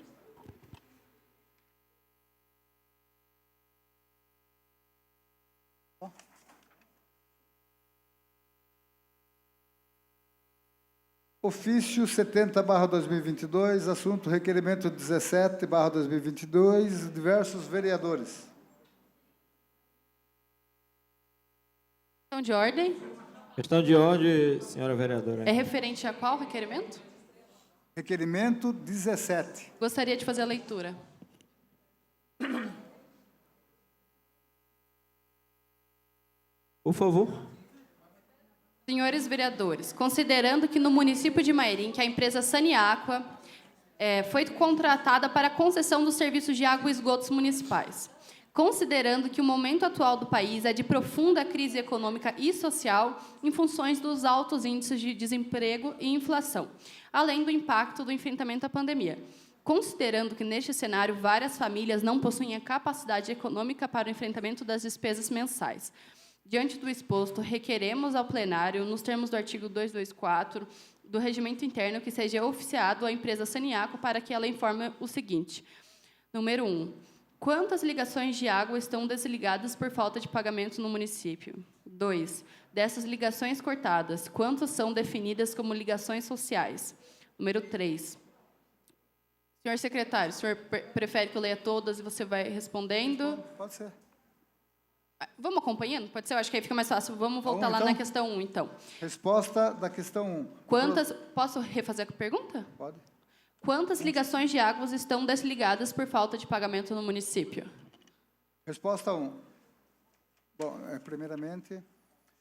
Ofício 70/2022, assunto requerimento 17/2022, diversos vereadores. Questão de ordem. Questão de ordem, senhora vereadora. É referente a qual requerimento? Requerimento 17. Gostaria de fazer a leitura. Por favor. Senhores vereadores, considerando que no município de Mairim, que a empresa Saniaqua foi contratada para a concessão dos serviços de água e esgotos municipais, considerando que o momento atual do país é de profunda crise econômica e social em funções dos altos índices de desemprego e inflação, além do impacto do enfrentamento à pandemia, considerando que neste cenário várias famílias não possuem a capacidade econômica para o enfrentamento das despesas mensais. Diante do exposto, requeremos ao plenário, nos termos do artigo 224 do Regimento Interno, que seja oficiado à empresa Saniaqua para que ela informe o seguinte. Número 1. Quantas ligações de água estão desligadas por falta de pagamento no município? 2. Dessas ligações cortadas, quantas são definidas como ligações sociais? Número 3. Senhor secretário, o senhor prefere que eu leia todas e você vai respondendo? Pode ser. Vamos acompanhando? Pode ser? Eu acho que aí fica mais fácil. Vamos voltar lá na questão 1, então. Resposta da questão 1. Quantas... Posso refazer a pergunta? Pode. Quantas ligações de águas estão desligadas por falta de pagamento no município? Resposta 1. Bom, primeiramente,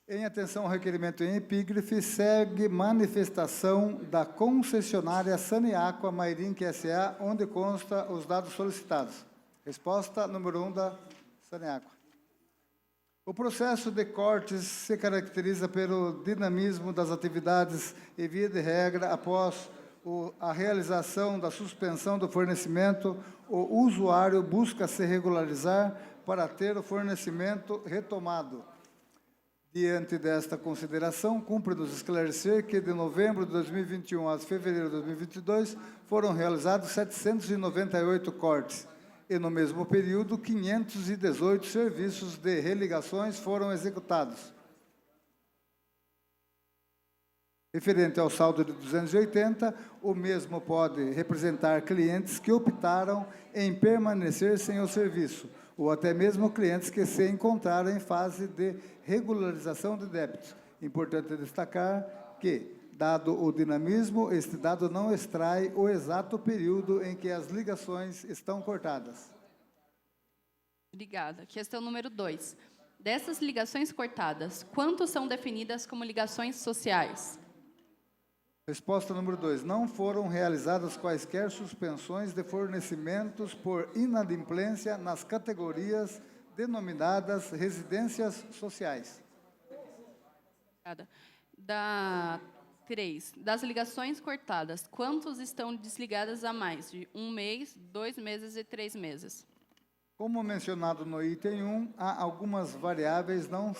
em atenção ao requerimento em epígrafe, segue manifestação da concessionária Saniaqua Mairim S.A., onde consta os dados solicitados. Resposta número 1 da Saniaqua. O processo de cortes se caracteriza pelo dinamismo das atividades e, via de regra, após a realização da suspensão do fornecimento, o usuário busca se regularizar para ter o fornecimento retomado. Diante desta consideração, cumpre-nos esclarecer que de novembro de 2021 a fevereiro de 2022 foram realizados 798 cortes e, no mesmo período, 518 serviços de religações foram executados. Referente ao saldo de 280, o mesmo pode representar clientes que optaram em permanecer sem o serviço, ou até mesmo clientes que se encontraram em fase de regularização de débitos. Importante destacar que, dado o dinamismo, este dado não extrai o exato período em que as ligações estão cortadas. Obrigada. Questão número 2. Dessas ligações cortadas, quantos são definidas como ligações sociais? Resposta número 2. Não foram realizadas quaisquer suspensões de fornecimentos por inadimplência nas categorias denominadas residências sociais. Obrigada. Da 3. Das ligações cortadas, quantos estão desligadas há mais de 1 mês, 2 meses e 3 meses? Como mencionado no item 1, há algumas variáveis não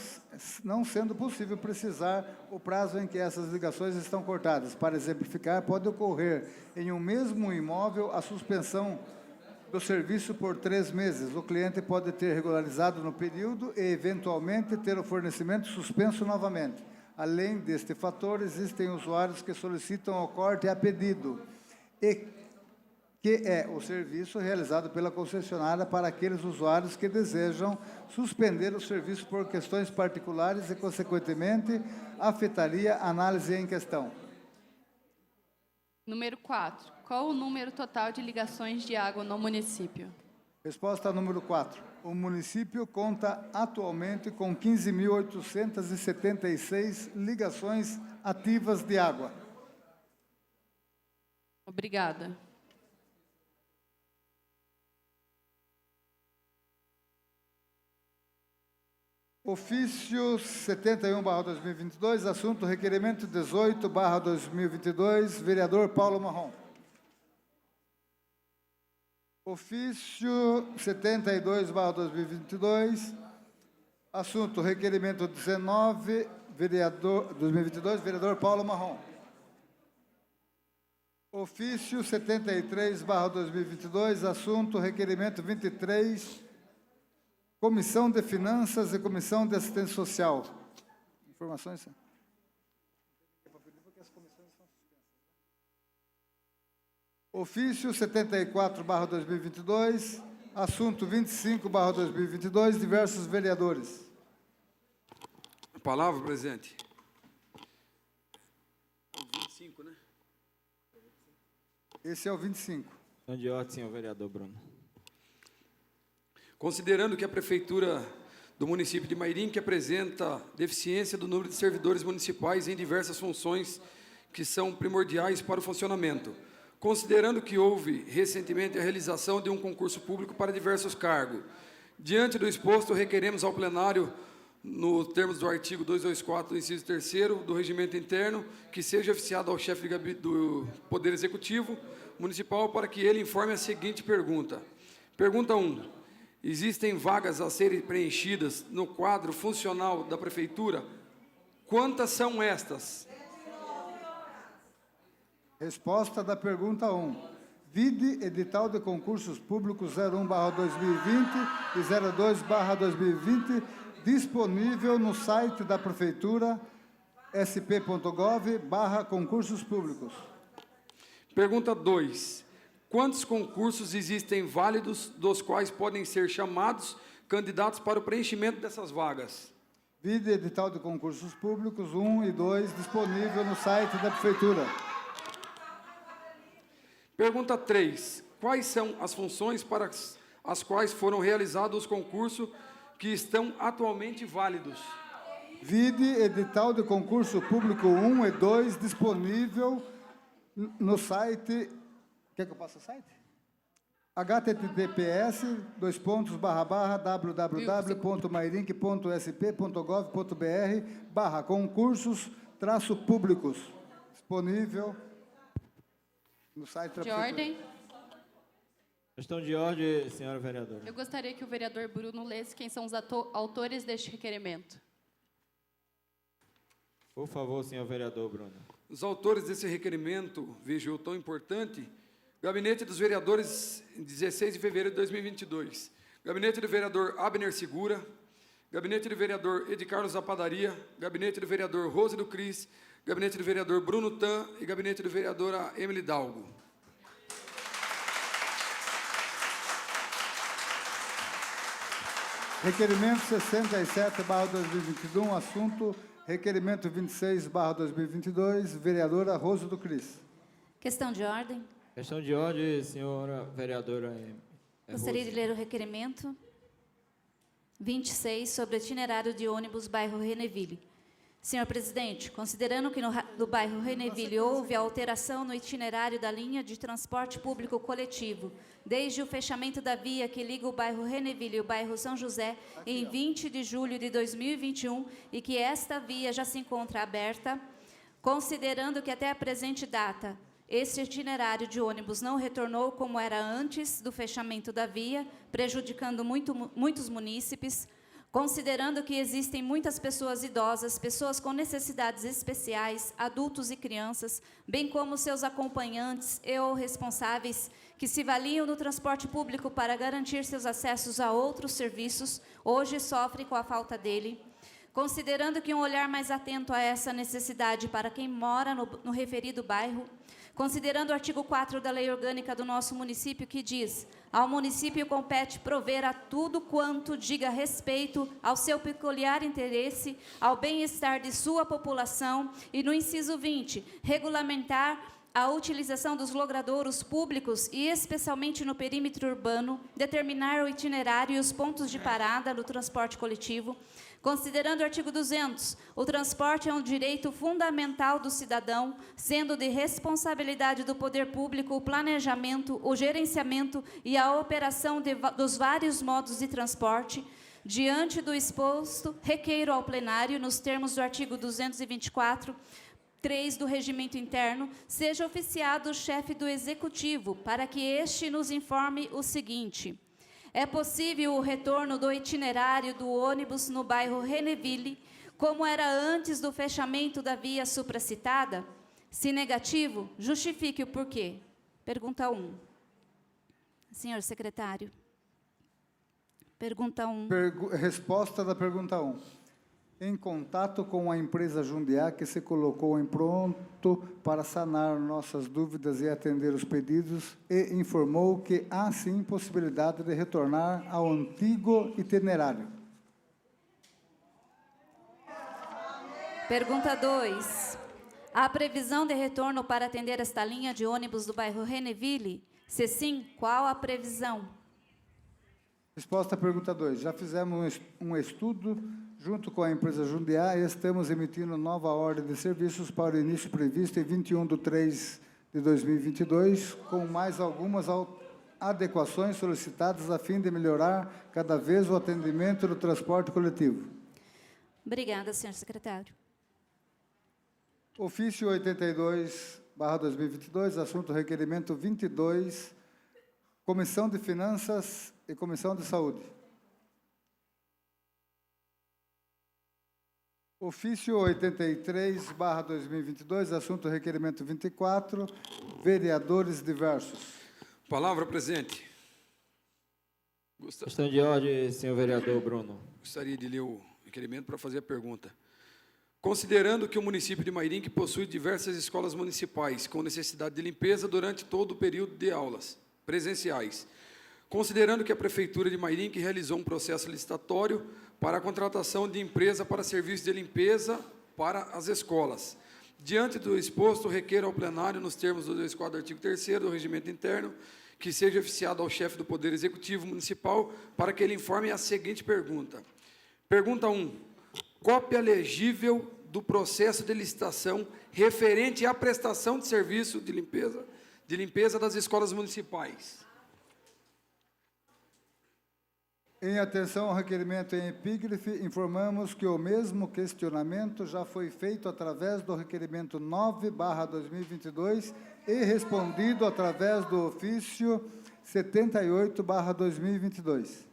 sendo possível precisar o prazo em que essas ligações estão cortadas. Para exemplificar, pode ocorrer em um mesmo imóvel a suspensão do serviço por 3 meses. O cliente pode ter regularizado no período e, eventualmente, ter o fornecimento suspenso novamente. Além deste fator, existem usuários que solicitam o corte a pedido, que é o serviço realizado pela concessionária para aqueles usuários que desejam suspender o serviço por questões particulares e, consequentemente, afetaria a análise em questão. Número 4. Qual o número total de ligações de água no município? Resposta número 4. O município conta atualmente com 15.876 ligações ativas de água. Obrigada. Ofício 71/2022, assunto requerimento 18/2022, vereador Paulo Marrom. Ofício 72/2022, assunto requerimento 19, 2022, vereador Paulo Marrom. Ofício 73/2022, assunto requerimento 23, Comissão de Finanças e Comissão de Assistência Social. Informações? Ofício 74/2022, assunto 25/2022, diversos vereadores. A palavra, presidente. 25, né? Esse é o 25. De ordem, senhor vereador Bruno. Considerando que a Prefeitura do município de Mairinque apresenta deficiência do número de servidores municipais em diversas funções que são primordiais para o funcionamento. Considerando que houve recentemente a realização de um concurso público para diversos cargos. Diante do exposto, requeremos ao plenário, nos termos do artigo 224, inciso 3º do Regimento Interno, que seja oficiado ao chefe de gabinete do Poder Executivo Municipal para que ele informe a seguinte pergunta. Pergunta 1. Existem vagas a serem preenchidas no quadro funcional da Prefeitura? Quantas são estas? Resposta da pergunta 1. Vide edital de concursos públicos 01/2020 e 02/2020, disponível no site da Prefeitura, sp.gov/concursos públicos. Pergunta 2. Quantos concursos existem válidos, dos quais podem ser chamados candidatos para o preenchimento dessas vagas? Vide edital de concursos públicos 1 e 2, disponível no site da Prefeitura. Pergunta 3. Quais são as funções para as quais foram realizados os concursos que estão atualmente válidos? Vide edital de concurso público 1 e 2, disponível no site... Quer que eu passe o site? https://www.mairinque.sp.gov.br/concursos-públicos. Disponível. No site da De Prefeitura. ordem. Questão de ordem, senhora vereadora. Eu gostaria que o vereador Bruno lesse quem são os autores deste requerimento. Por favor, senhor vereador Bruno. Os autores desse requerimento, vejo eu tão importante, Gabinete dos Vereadores, 16 de fevereiro de 2022. Gabinete do vereador Abner Segura, Gabinete do vereador Ed Carlos da Padaria, Gabinete do vereador Rose do Cris, Gabinete do vereador Bruno Tan e Gabinete do vereadora Emily Dalgo. Requerimento 67/2021, assunto requerimento 26/2022, vereadora Rose do Cris. Questão de ordem. Questão de ordem, senhora vereadora Gostaria de Rose. ler o requerimento 26 sobre o itinerário de ônibus bairro Reneville. Senhor presidente, considerando que no bairro Reneville houve alteração no itinerário da linha de transporte público coletivo, desde o fechamento da via que liga o bairro Reneville e o bairro São José em 20 de julho de 2021 e que esta via já se encontra aberta, considerando que até a presente data esse itinerário de ônibus não retornou como era antes do fechamento da via, prejudicando muitos munícipes, considerando que existem muitas pessoas idosas, pessoas com necessidades especiais, adultos e crianças, bem como seus acompanhantes e ou responsáveis, que se valiam no transporte público para garantir seus acessos a outros serviços, hoje sofrem com a falta dele, considerando que um olhar mais atento a essa necessidade para quem mora no referido bairro, considerando o artigo 4 da Lei Orgânica do nosso município, que diz: ao município compete prover a tudo quanto diga respeito ao seu peculiar interesse, ao bem-estar de sua população, e no inciso 20, regulamentar a utilização dos logradouros públicos e, especialmente no perímetro urbano, determinar o itinerário e os pontos de parada do transporte coletivo. Considerando o artigo 200, o transporte é um direito fundamental do cidadão, sendo de responsabilidade do poder público o planejamento, o gerenciamento e a operação dos vários modos de transporte. Diante do exposto, requeiro ao plenário, nos termos do artigo 224, 3 do Regimento Interno, seja oficiado o chefe do Executivo, para que este nos informe o seguinte: é possível o retorno do itinerário do ônibus no bairro Reneville, como era antes do fechamento da via supracitada? Se negativo, justifique o porquê. Pergunta 1. Senhor secretário. Pergunta 1. Resposta da pergunta 1. Em contato com a empresa Jundiá, que se colocou em pronto para sanar nossas dúvidas e atender os pedidos, e informou que há sim possibilidade de retornar ao antigo itinerário. Pergunta 2. Há previsão de retorno para atender esta linha de ônibus do bairro Reneville? Se sim, qual a previsão? Resposta à pergunta 2. Já fizemos um estudo junto com a empresa Jundiá e estamos emitindo nova ordem de serviços para o início previsto em 21/3/2022, com mais algumas adequações solicitadas a fim de melhorar cada vez o atendimento do transporte coletivo. Obrigada, senhor secretário. Ofício 82/2022, assunto requerimento 22, Comissão de Finanças e Comissão de Saúde. Ofício 83/2022, assunto requerimento 24, vereadores diversos. Palavra, presidente. Questão de ordem, senhor vereador Bruno. Gostaria de ler o requerimento para fazer a pergunta. Considerando que o município de Mairinque possui diversas escolas municipais com necessidade de limpeza durante todo o período de aulas presenciais, considerando que a Prefeitura de Mairinque realizou um processo licitatório para a contratação de empresa para serviço de limpeza para as escolas. Diante do exposto, requeiro ao plenário, nos termos do 2.4 do artigo 3º do Regimento Interno, que seja oficiado ao chefe do Poder Executivo Municipal para que ele informe a seguinte pergunta. Pergunta 1. Cópia legível do processo de licitação referente à prestação de serviço de limpeza das escolas municipais. Em atenção ao requerimento em epígrafe, informamos que o mesmo questionamento já foi feito através do requerimento 9/2022 e respondido através do ofício 78/2022.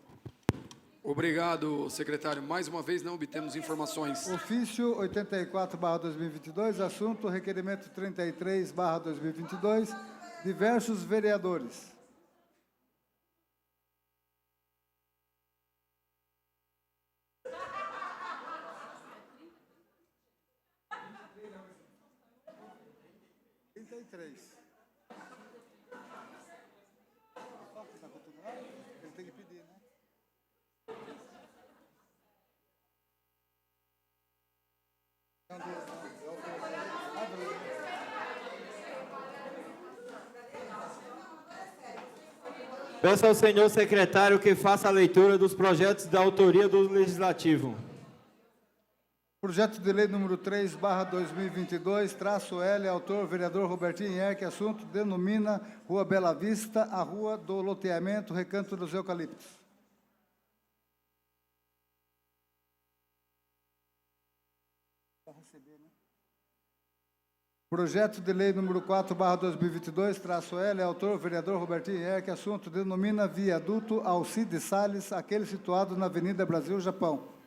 Obrigado, secretário. Mais uma vez não obtemos informações. Ofício 84/2022, assunto requerimento 33/2022, diversos vereadores. Ele tem que pedir, né? Peço ao senhor secretário que faça a leitura dos projetos da autoria do Legislativo. Projeto de lei número 3/2022, traço L, autor, vereador Robertinho Ierck, assunto denomina Rua Bela Vista, a Rua do Loteamento, Recanto dos Eucaliptos. Projeto de lei número 4/2022, traço L, autor, vereador Robertinho Ierck, assunto denomina Viaduto Alcides Salles, aquele situado na Avenida Brasil, Japão.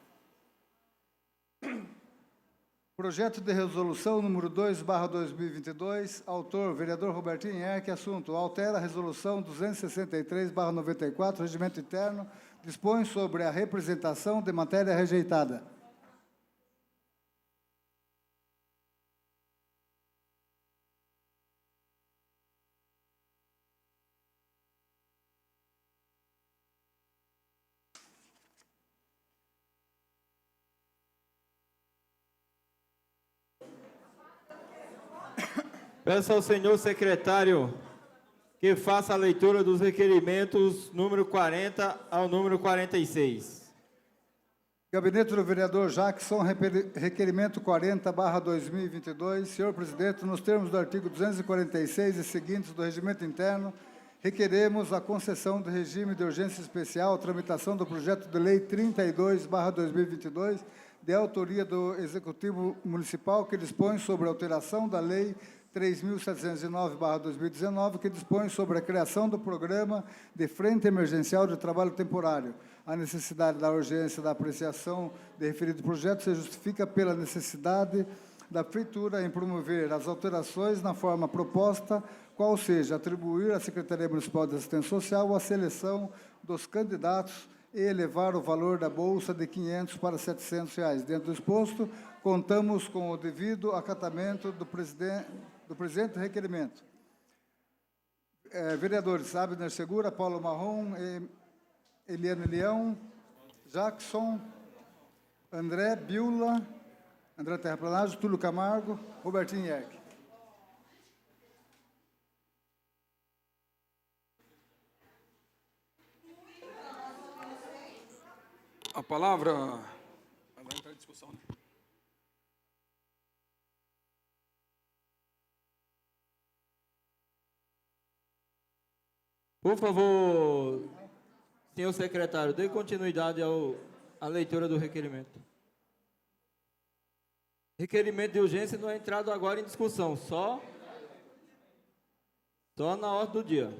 Projeto de resolução número 2/2022, autor, vereador Robertinho Ierck, assunto, altera a resolução 263/94, regimento interno, dispõe sobre a representação de matéria rejeitada. Peço ao senhor secretário que faça a leitura dos requerimentos número 40 ao número 46. Gabinete do vereador Jackson, requerimento 40/2022. Senhor presidente, nos termos do artigo 246 e seguintes do regimento interno, requeremos a concessão do regime de urgência especial, tramitação do projeto de lei 32/2022, de autoria do Executivo Municipal, que dispõe sobre a alteração da lei 3.709/2019, que dispõe sobre a criação do Programa de Frente Emergencial de Trabalho Temporário. A necessidade da urgência da apreciação de referido projeto se justifica pela necessidade da Prefeitura em promover as alterações na forma proposta, qual seja, atribuir à Secretaria Municipal de Assistência Social a seleção dos candidatos e elevar o valor da bolsa de R$ 500 para R$ 700. Dentro do exposto, contamos com o devido acatamento do presente requerimento. Vereadores Abner Segura, Paulo Marrom, Eliane Leão, Jackson, André Biula, André Terraplanagem, Túlio Camargo, Robertinho Ierck. A palavra... Vai entrar em discussão, né? Por favor, senhor secretário, dê continuidade à leitura do requerimento. Requerimento de urgência não é entrado agora em discussão, só na ordem do dia.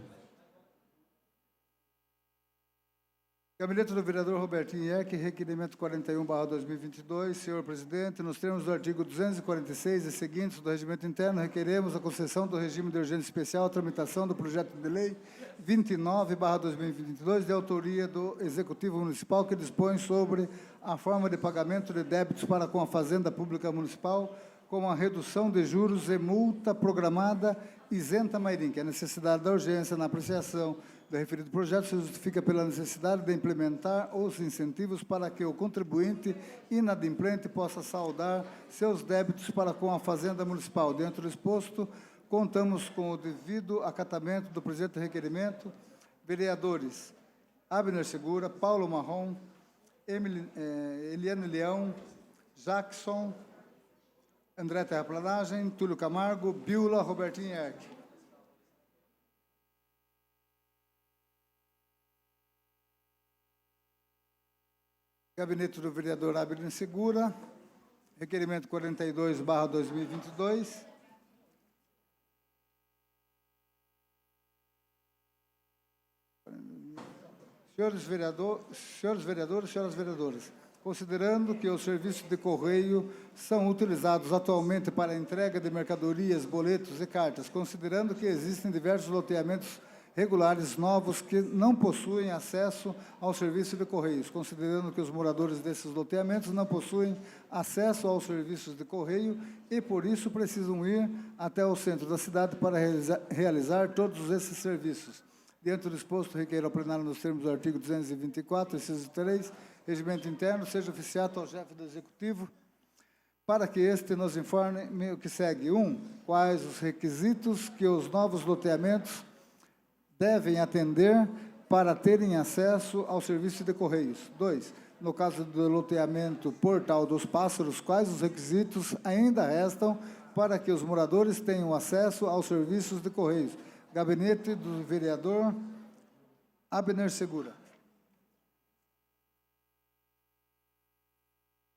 Gabinete do vereador Robertinho Ierck, requerimento 41/2022. Senhor presidente, nos termos do artigo 246 e seguintes do regimento interno, requeremos a concessão do regime de urgência especial, tramitação do projeto de lei 29/2022, de autoria do Executivo Municipal, que dispõe sobre a forma de pagamento de débitos para com a Fazenda Pública Municipal, com a redução de juros e multa programada isenta Mairim, que a necessidade da urgência na apreciação do referido projeto se justifica pela necessidade de implementar os incentivos para que o contribuinte inadimplente possa saldar seus débitos para com a Fazenda Municipal. Dentro do exposto, contamos com o devido acatamento do presente requerimento. Vereadores Abner Segura, Paulo Marrom, Eliane Leão, Jackson, André Terraplanagem, Túlio Camargo, Biula, Robertinho Ierck. Gabinete do vereador Abner Segura, requerimento 42/2022. Senhores vereadores, senhoras vereadoras, considerando que os serviços de correio são utilizados atualmente para a entrega de mercadorias, boletos e cartas, considerando que existem diversos loteamentos regulares novos que não possuem acesso ao serviço de correios, considerando que os moradores desses loteamentos não possuem acesso aos serviços de correio e, por isso, precisam ir até o centro da cidade para realizar todos esses serviços. Diante do exposto, requeiro ao plenário, nos termos do artigo 224, inciso 3, regimento interno, seja oficiado ao chefe do Executivo, para que este nos informe o que segue. 1. Quais os requisitos que os novos loteamentos devem atender para terem acesso ao serviço de correios. 2. No caso do loteamento Portal dos Pássaros, quais os requisitos ainda restam para que os moradores tenham acesso aos serviços de correios? Gabinete do vereador Abner Segura.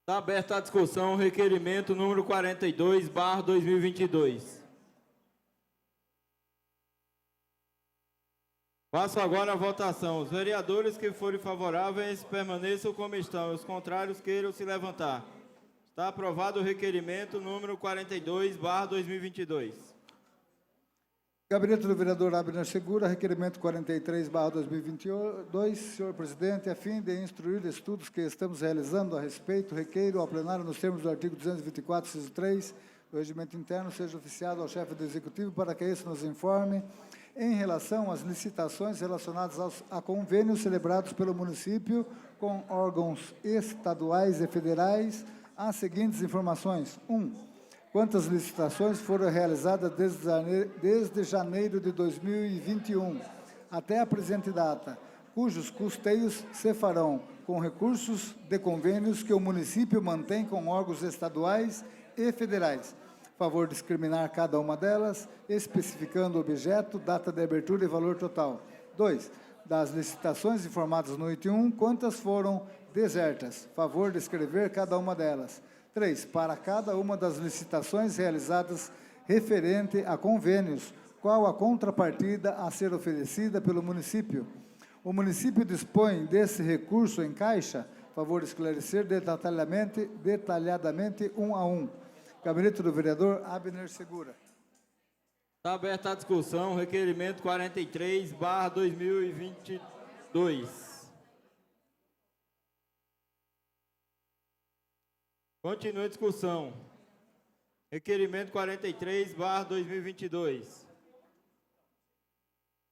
Está aberta a discussão, requerimento número 42/2022. Passo agora a votação. Os vereadores que forem favoráveis permaneçam como estão. Os contrários queiram se levantar. Está aprovado o requerimento número 42/2022. Gabinete do vereador Abner Segura, requerimento 43/2022. Senhor presidente, a fim de instruir estudos que estamos realizando a respeito, requeiro ao plenário, nos termos do artigo 224, inciso 3, do regimento interno, seja oficiado ao chefe do Executivo para que esse nos informe em relação às licitações relacionadas a convênios celebrados pelo município com órgãos estaduais e federais, as seguintes informações. 1. Quantas licitações foram realizadas desde janeiro de 2021 até a presente data, cujos custeios se farão com recursos de convênios que o município mantém com órgãos estaduais e federais. Favor discriminar cada uma delas, especificando objeto, data de abertura e valor total. 2. Das licitações informadas no item 1, quantas foram desertas? Favor descrever cada uma delas. 3. Para cada uma das licitações realizadas referente a convênios, qual a contrapartida a ser oferecida pelo município? O município dispõe desse recurso em caixa? Favor esclarecer detalhadamente um a um. Gabinete do vereador Abner Segura. Está aberta a discussão, requerimento 43/2022. Continua a discussão. Requerimento 43/2022.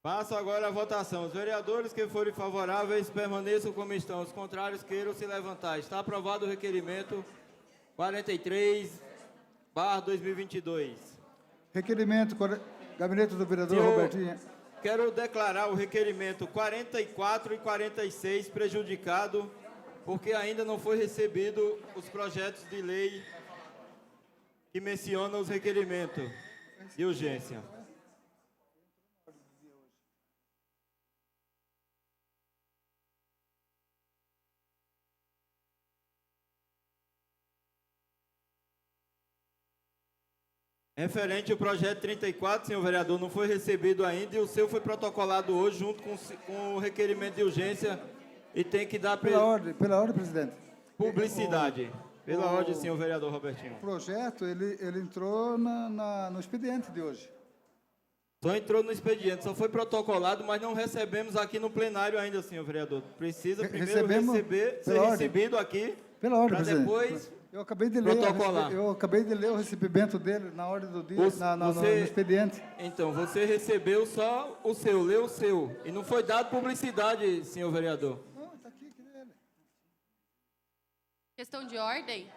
Passo agora a votação. Os vereadores que forem favoráveis permaneçam como estão. Os contrários queiram se levantar. Está aprovado o requerimento 43/2022. Requerimento, gabinete do vereador Robertinho. Quero declarar o requerimento 44 e 46 prejudicado, porque ainda não foi recebido os projetos de lei que mencionam os requerimentos de urgência. Referente ao projeto 34, senhor vereador, não foi recebido ainda e o seu foi protocolado hoje junto com o requerimento de urgência e tem que dar pela ordem, presidente. Publicidade. Pela ordem, senhor vereador Robertinho. O projeto, ele entrou no expediente de hoje. Só entrou no expediente, só foi protocolado, mas não recebemos aqui no plenário ainda, senhor vereador. Precisa primeiro ser recebido aqui, para depois eu acabei de ler, protocolar. Eu acabei de ler o recebimento dele na ordem do dia, no expediente. Então, você recebeu só o seu, leu o seu, e não foi dado publicidade, senhor vereador. Não, está aqui, que ele. Questão de ordem.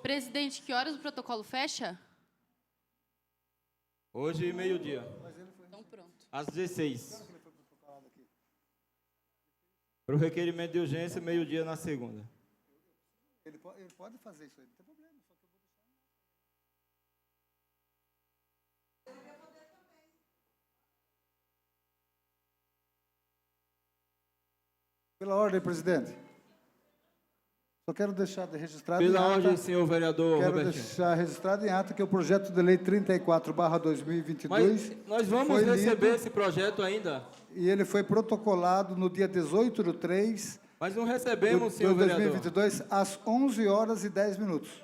Presidente, que horas o protocolo fecha? Hoje, meio-dia. Então, pronto. Às 16. Para o requerimento de urgência, meio-dia na segunda. Ele pode fazer isso aí, não tem problema. Só que eu vou deixar. Pela ordem, presidente. Só quero deixar registrado em Pela ata... ordem, senhor vereador Quero Robertinho. deixar registrado em ata que o projeto de lei 34/2022 Mas nós vamos foi receber lido esse projeto ainda? e ele foi protocolado no dia 18/3 Mas não recebemos, de senhor vereador. 2022, às 11h10.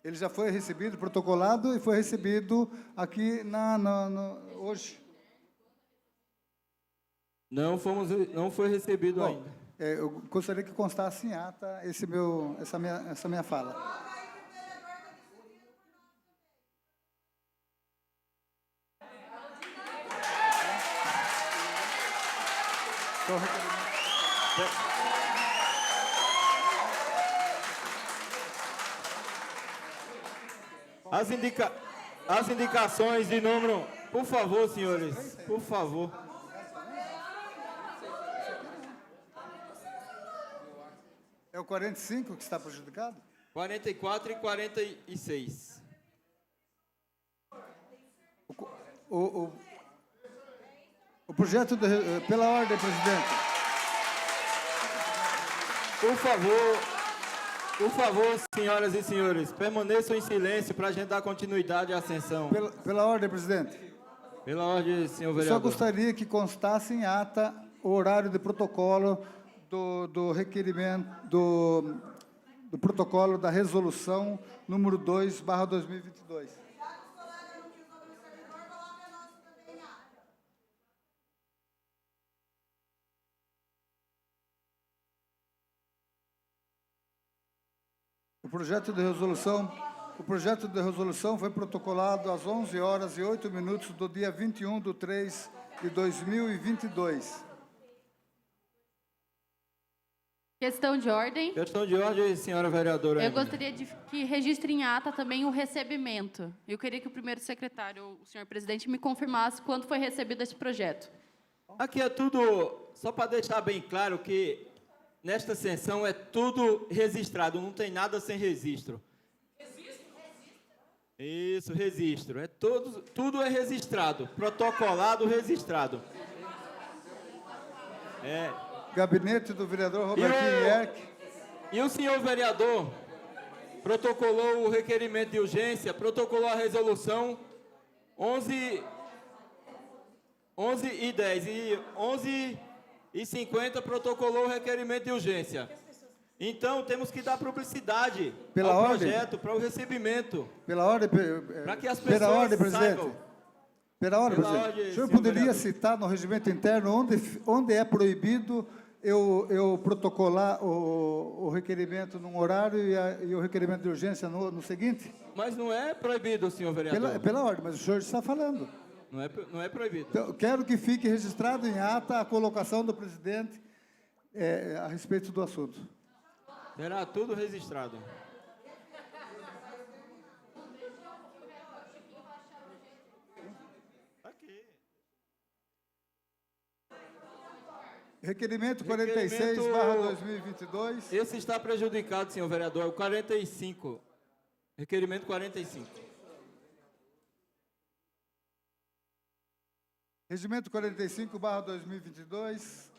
Ele já foi recebido, protocolado, e foi recebido aqui hoje. Não foi recebido Bom, ainda. eu gostaria que constasse em ata essa minha fala. Só requerimento. As indicações de número... Por favor, senhores, por favor. É o 45 que está prejudicado? 44 e 46. O projeto, pela ordem, presidente. Por favor, senhoras e senhores, permaneçam em silêncio para a gente dar continuidade à sessão. Pela ordem, presidente. Pela ordem, senhor Só vereador. gostaria que constasse em ata o horário de protocolo do requerimento, do protocolo da resolução número 2/2022. O projeto de resolução foi protocolado às 11h08 do dia 21/3/2022. Questão de ordem. Questão de ordem, senhora vereadora. Eu Emily. gostaria de que registre em ata também o recebimento. Eu queria que o primeiro secretário, o senhor presidente, me confirmasse quando foi recebido esse projeto. Aqui é tudo, só para deixar bem claro que nesta sessão é tudo registrado, não tem nada sem registro. Isso, registro. É tudo é registrado, protocolado, registrado. Gabinete do vereador Robertinho Ierck. E o senhor vereador protocolou o requerimento de urgência, protocolou a resolução 11h10 e 11h50 protocolou o requerimento de urgência. Então, temos que dar publicidade Pela ao ordem. projeto, para o recebimento. Pela ordem, Para que as pessoas pela ordem, presidente. saibam. Pela ordem, Pela presidente. ordem, O senhor senhor poderia vereador. citar no regimento interno onde é proibido eu protocolar o requerimento num horário e o requerimento de urgência no seguinte? Mas não é proibido, senhor vereador. Pela ordem, mas o senhor está falando. Não é proibido. Então, quero que fique registrado em ata a colocação do presidente a respeito do assunto. Será tudo registrado. Aqui. Requerimento 46/2022. Esse está prejudicado, senhor vereador, é o 45. Requerimento 45. Regimento 45/2022.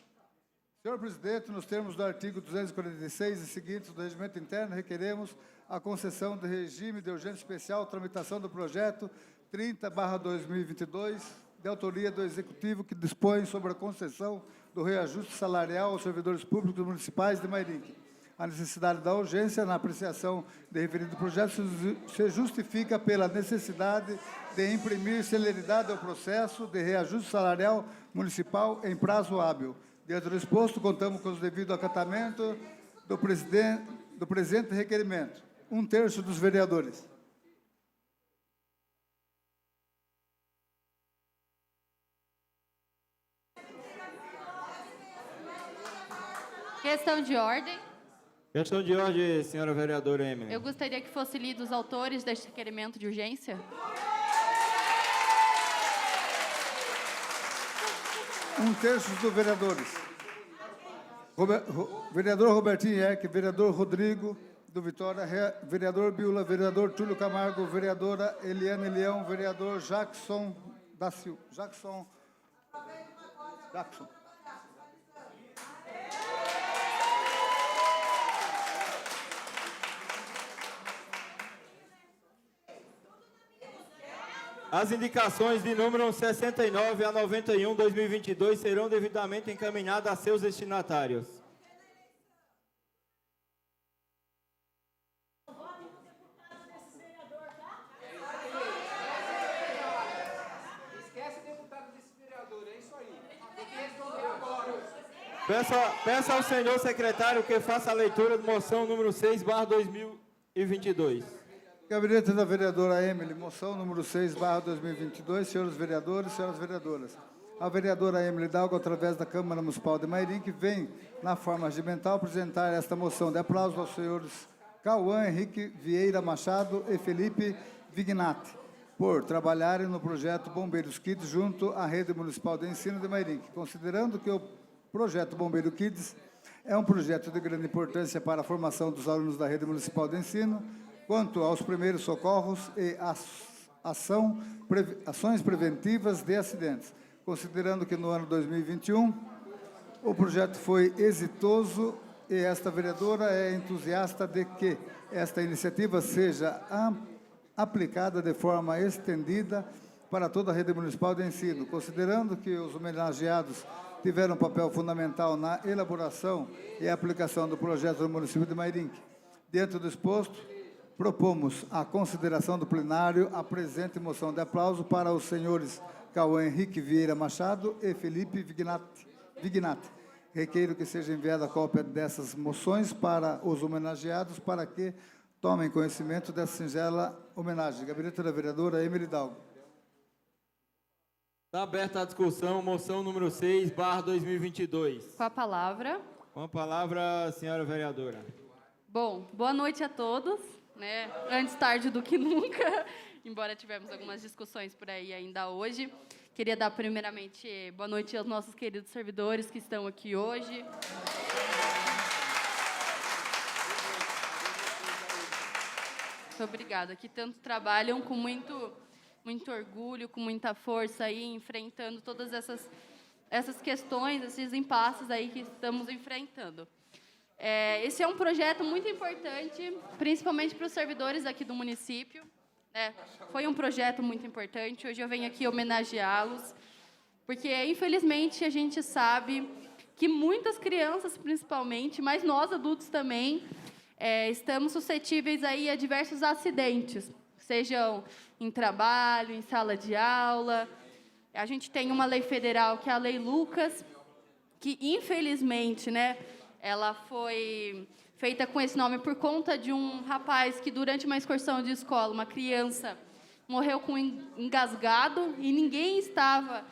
Senhor presidente, nos termos do artigo 246 e seguintes do regimento interno, requeremos a concessão de regime de urgência especial, tramitação do projeto 30/2022, de autoria do Executivo, que dispõe sobre a concessão do reajuste salarial aos servidores públicos municipais de Mairinque. A necessidade da urgência na apreciação de referido projeto se justifica pela necessidade de imprimir celeridade ao processo de reajuste salarial municipal em prazo hábil. Diante do exposto, contamos com o devido acatamento do presente requerimento. 1/3 dos vereadores. Questão de ordem. Questão de ordem, senhora vereadora Emily. Eu gostaria que fosse lido os autores deste requerimento de urgência. 1/3 dos vereadores. Vereador Robertinho Ierck, vereador Rodrigo do Vitória, vereador Biula, vereador Túlio Camargo, vereadora Eliane Leão, vereador Jackson da Silva. Jackson. As indicações de número 69 a 91, 2022, serão devidamente encaminhadas a seus destinatários. Peço ao senhor secretário que faça a leitura de moção número 6/2022. Gabinete da vereadora Emily, moção número 6/2022, senhores vereadores, senhoras vereadoras. A vereadora Emily Hidalgo, através da Câmara Municipal de Mairinque, vem, na forma regimental, apresentar esta moção de aplauso aos senhores Cauã Henrique Vieira Machado e Felipe Vignati, por trabalharem no projeto Bombeiros Kids junto à Rede Municipal de Ensino de Mairinque, considerando que o projeto Bombeiro Kids é um projeto de grande importância para a formação dos alunos da Rede Municipal de Ensino, quanto aos primeiros socorros e ações preventivas de acidentes. Considerando que no ano 2021 o projeto foi exitoso e esta vereadora é entusiasta de que esta iniciativa seja aplicada de forma estendida para toda a Rede Municipal de Ensino, considerando que os homenageados tiveram um papel fundamental na elaboração e aplicação do projeto no município de Mairinque. Dentro do exposto, propomos a consideração do plenário a presente moção de aplauso para os senhores Cauã Henrique Vieira Machado e Felipe Vignati. Requeiro que seja enviada a cópia dessas moções para os homenageados para que tomem conhecimento dessa singela homenagem. Gabinete da vereadora Emily Hidalgo. Está aberta a discussão, moção número 6/2022. Com a palavra. Com a palavra, a senhora vereadora. Bom, boa noite a todos, né? Antes tarde do que nunca, embora tivemos algumas discussões por aí ainda hoje. Queria dar primeiramente boa noite aos nossos queridos servidores que estão aqui hoje. Muito obrigada, que tanto trabalham com muito orgulho, com muita força aí, enfrentando todas essas questões, esses impasses aí que estamos enfrentando. Esse é um projeto muito importante, principalmente para os servidores aqui do município. Foi um projeto muito importante. Hoje eu venho aqui homenageá-los, porque, infelizmente, a gente sabe que muitas crianças, principalmente, mas nós adultos também, estamos suscetíveis aí a diversos acidentes, sejam em trabalho, em sala de aula. A gente tem uma lei federal, que é a Lei Lucas, que, infelizmente, ela foi feita com esse nome por conta de um rapaz que, durante uma excursão de escola, uma criança, morreu com engasgado e ninguém estava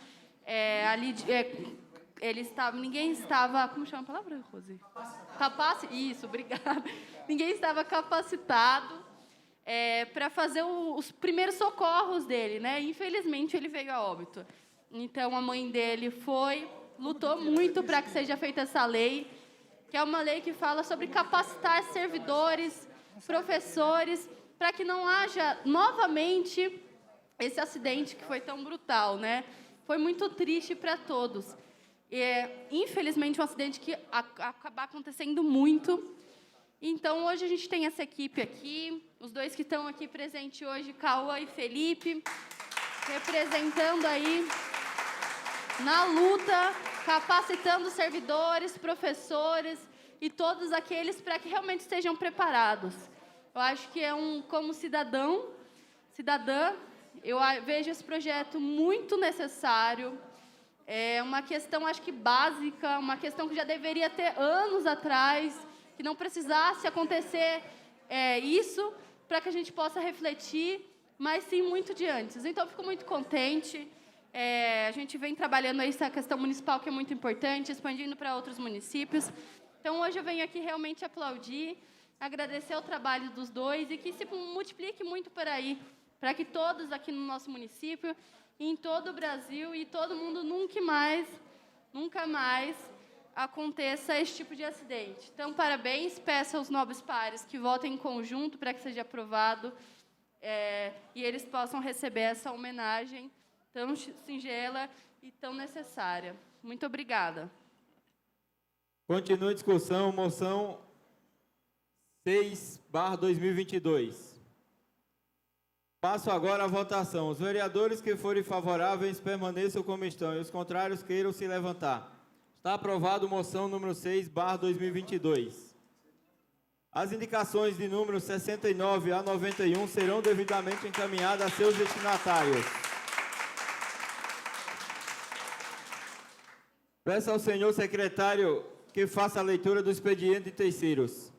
ali... ninguém estava... Como chama a palavra, Rose? Isso, obrigada. Ninguém estava capacitado para fazer os primeiros socorros dele, Infelizmente, ele veio a óbito. Então, a mãe dele lutou muito para que seja feita essa lei, que é uma lei que fala sobre capacitar servidores, professores, para que não haja novamente esse acidente que foi tão brutal, Foi muito triste para todos. Infelizmente, um acidente que acaba acontecendo muito. Então, hoje a gente tem essa equipe aqui, os dois que estão aqui presentes hoje, Cauã e Felipe, representando aí na luta, capacitando servidores, professores e todos aqueles para que realmente estejam preparados. Eu acho que como cidadã, eu vejo esse projeto muito necessário. É uma questão, acho que básica, uma questão que já deveria ter anos atrás, que não precisasse acontecer isso, para que a gente possa refletir, mas sim muito de antes. Então, eu fico muito contente. A gente vem trabalhando aí essa questão municipal, que é muito importante, expandindo para outros municípios. Então, hoje eu venho aqui realmente aplaudir, agradecer o trabalho dos dois e que se multiplique muito por aí, para que todos aqui no nosso município, em todo o Brasil e todo mundo nunca mais aconteça esse tipo de acidente. Então, parabéns, peço aos nobres pares que votem em conjunto para que seja aprovado e eles possam receber essa homenagem tão singela e tão necessária. Muito obrigada. Continua a discussão, moção 6/2022. Passo agora à votação. Os vereadores que forem favoráveis permaneçam como estão e os contrários queiram se levantar. Está aprovado moção número 6/2022. As indicações de número 69 a 91 serão devidamente encaminhadas a seus destinatários. Peço ao senhor secretário que faça a leitura do expediente de terceiros.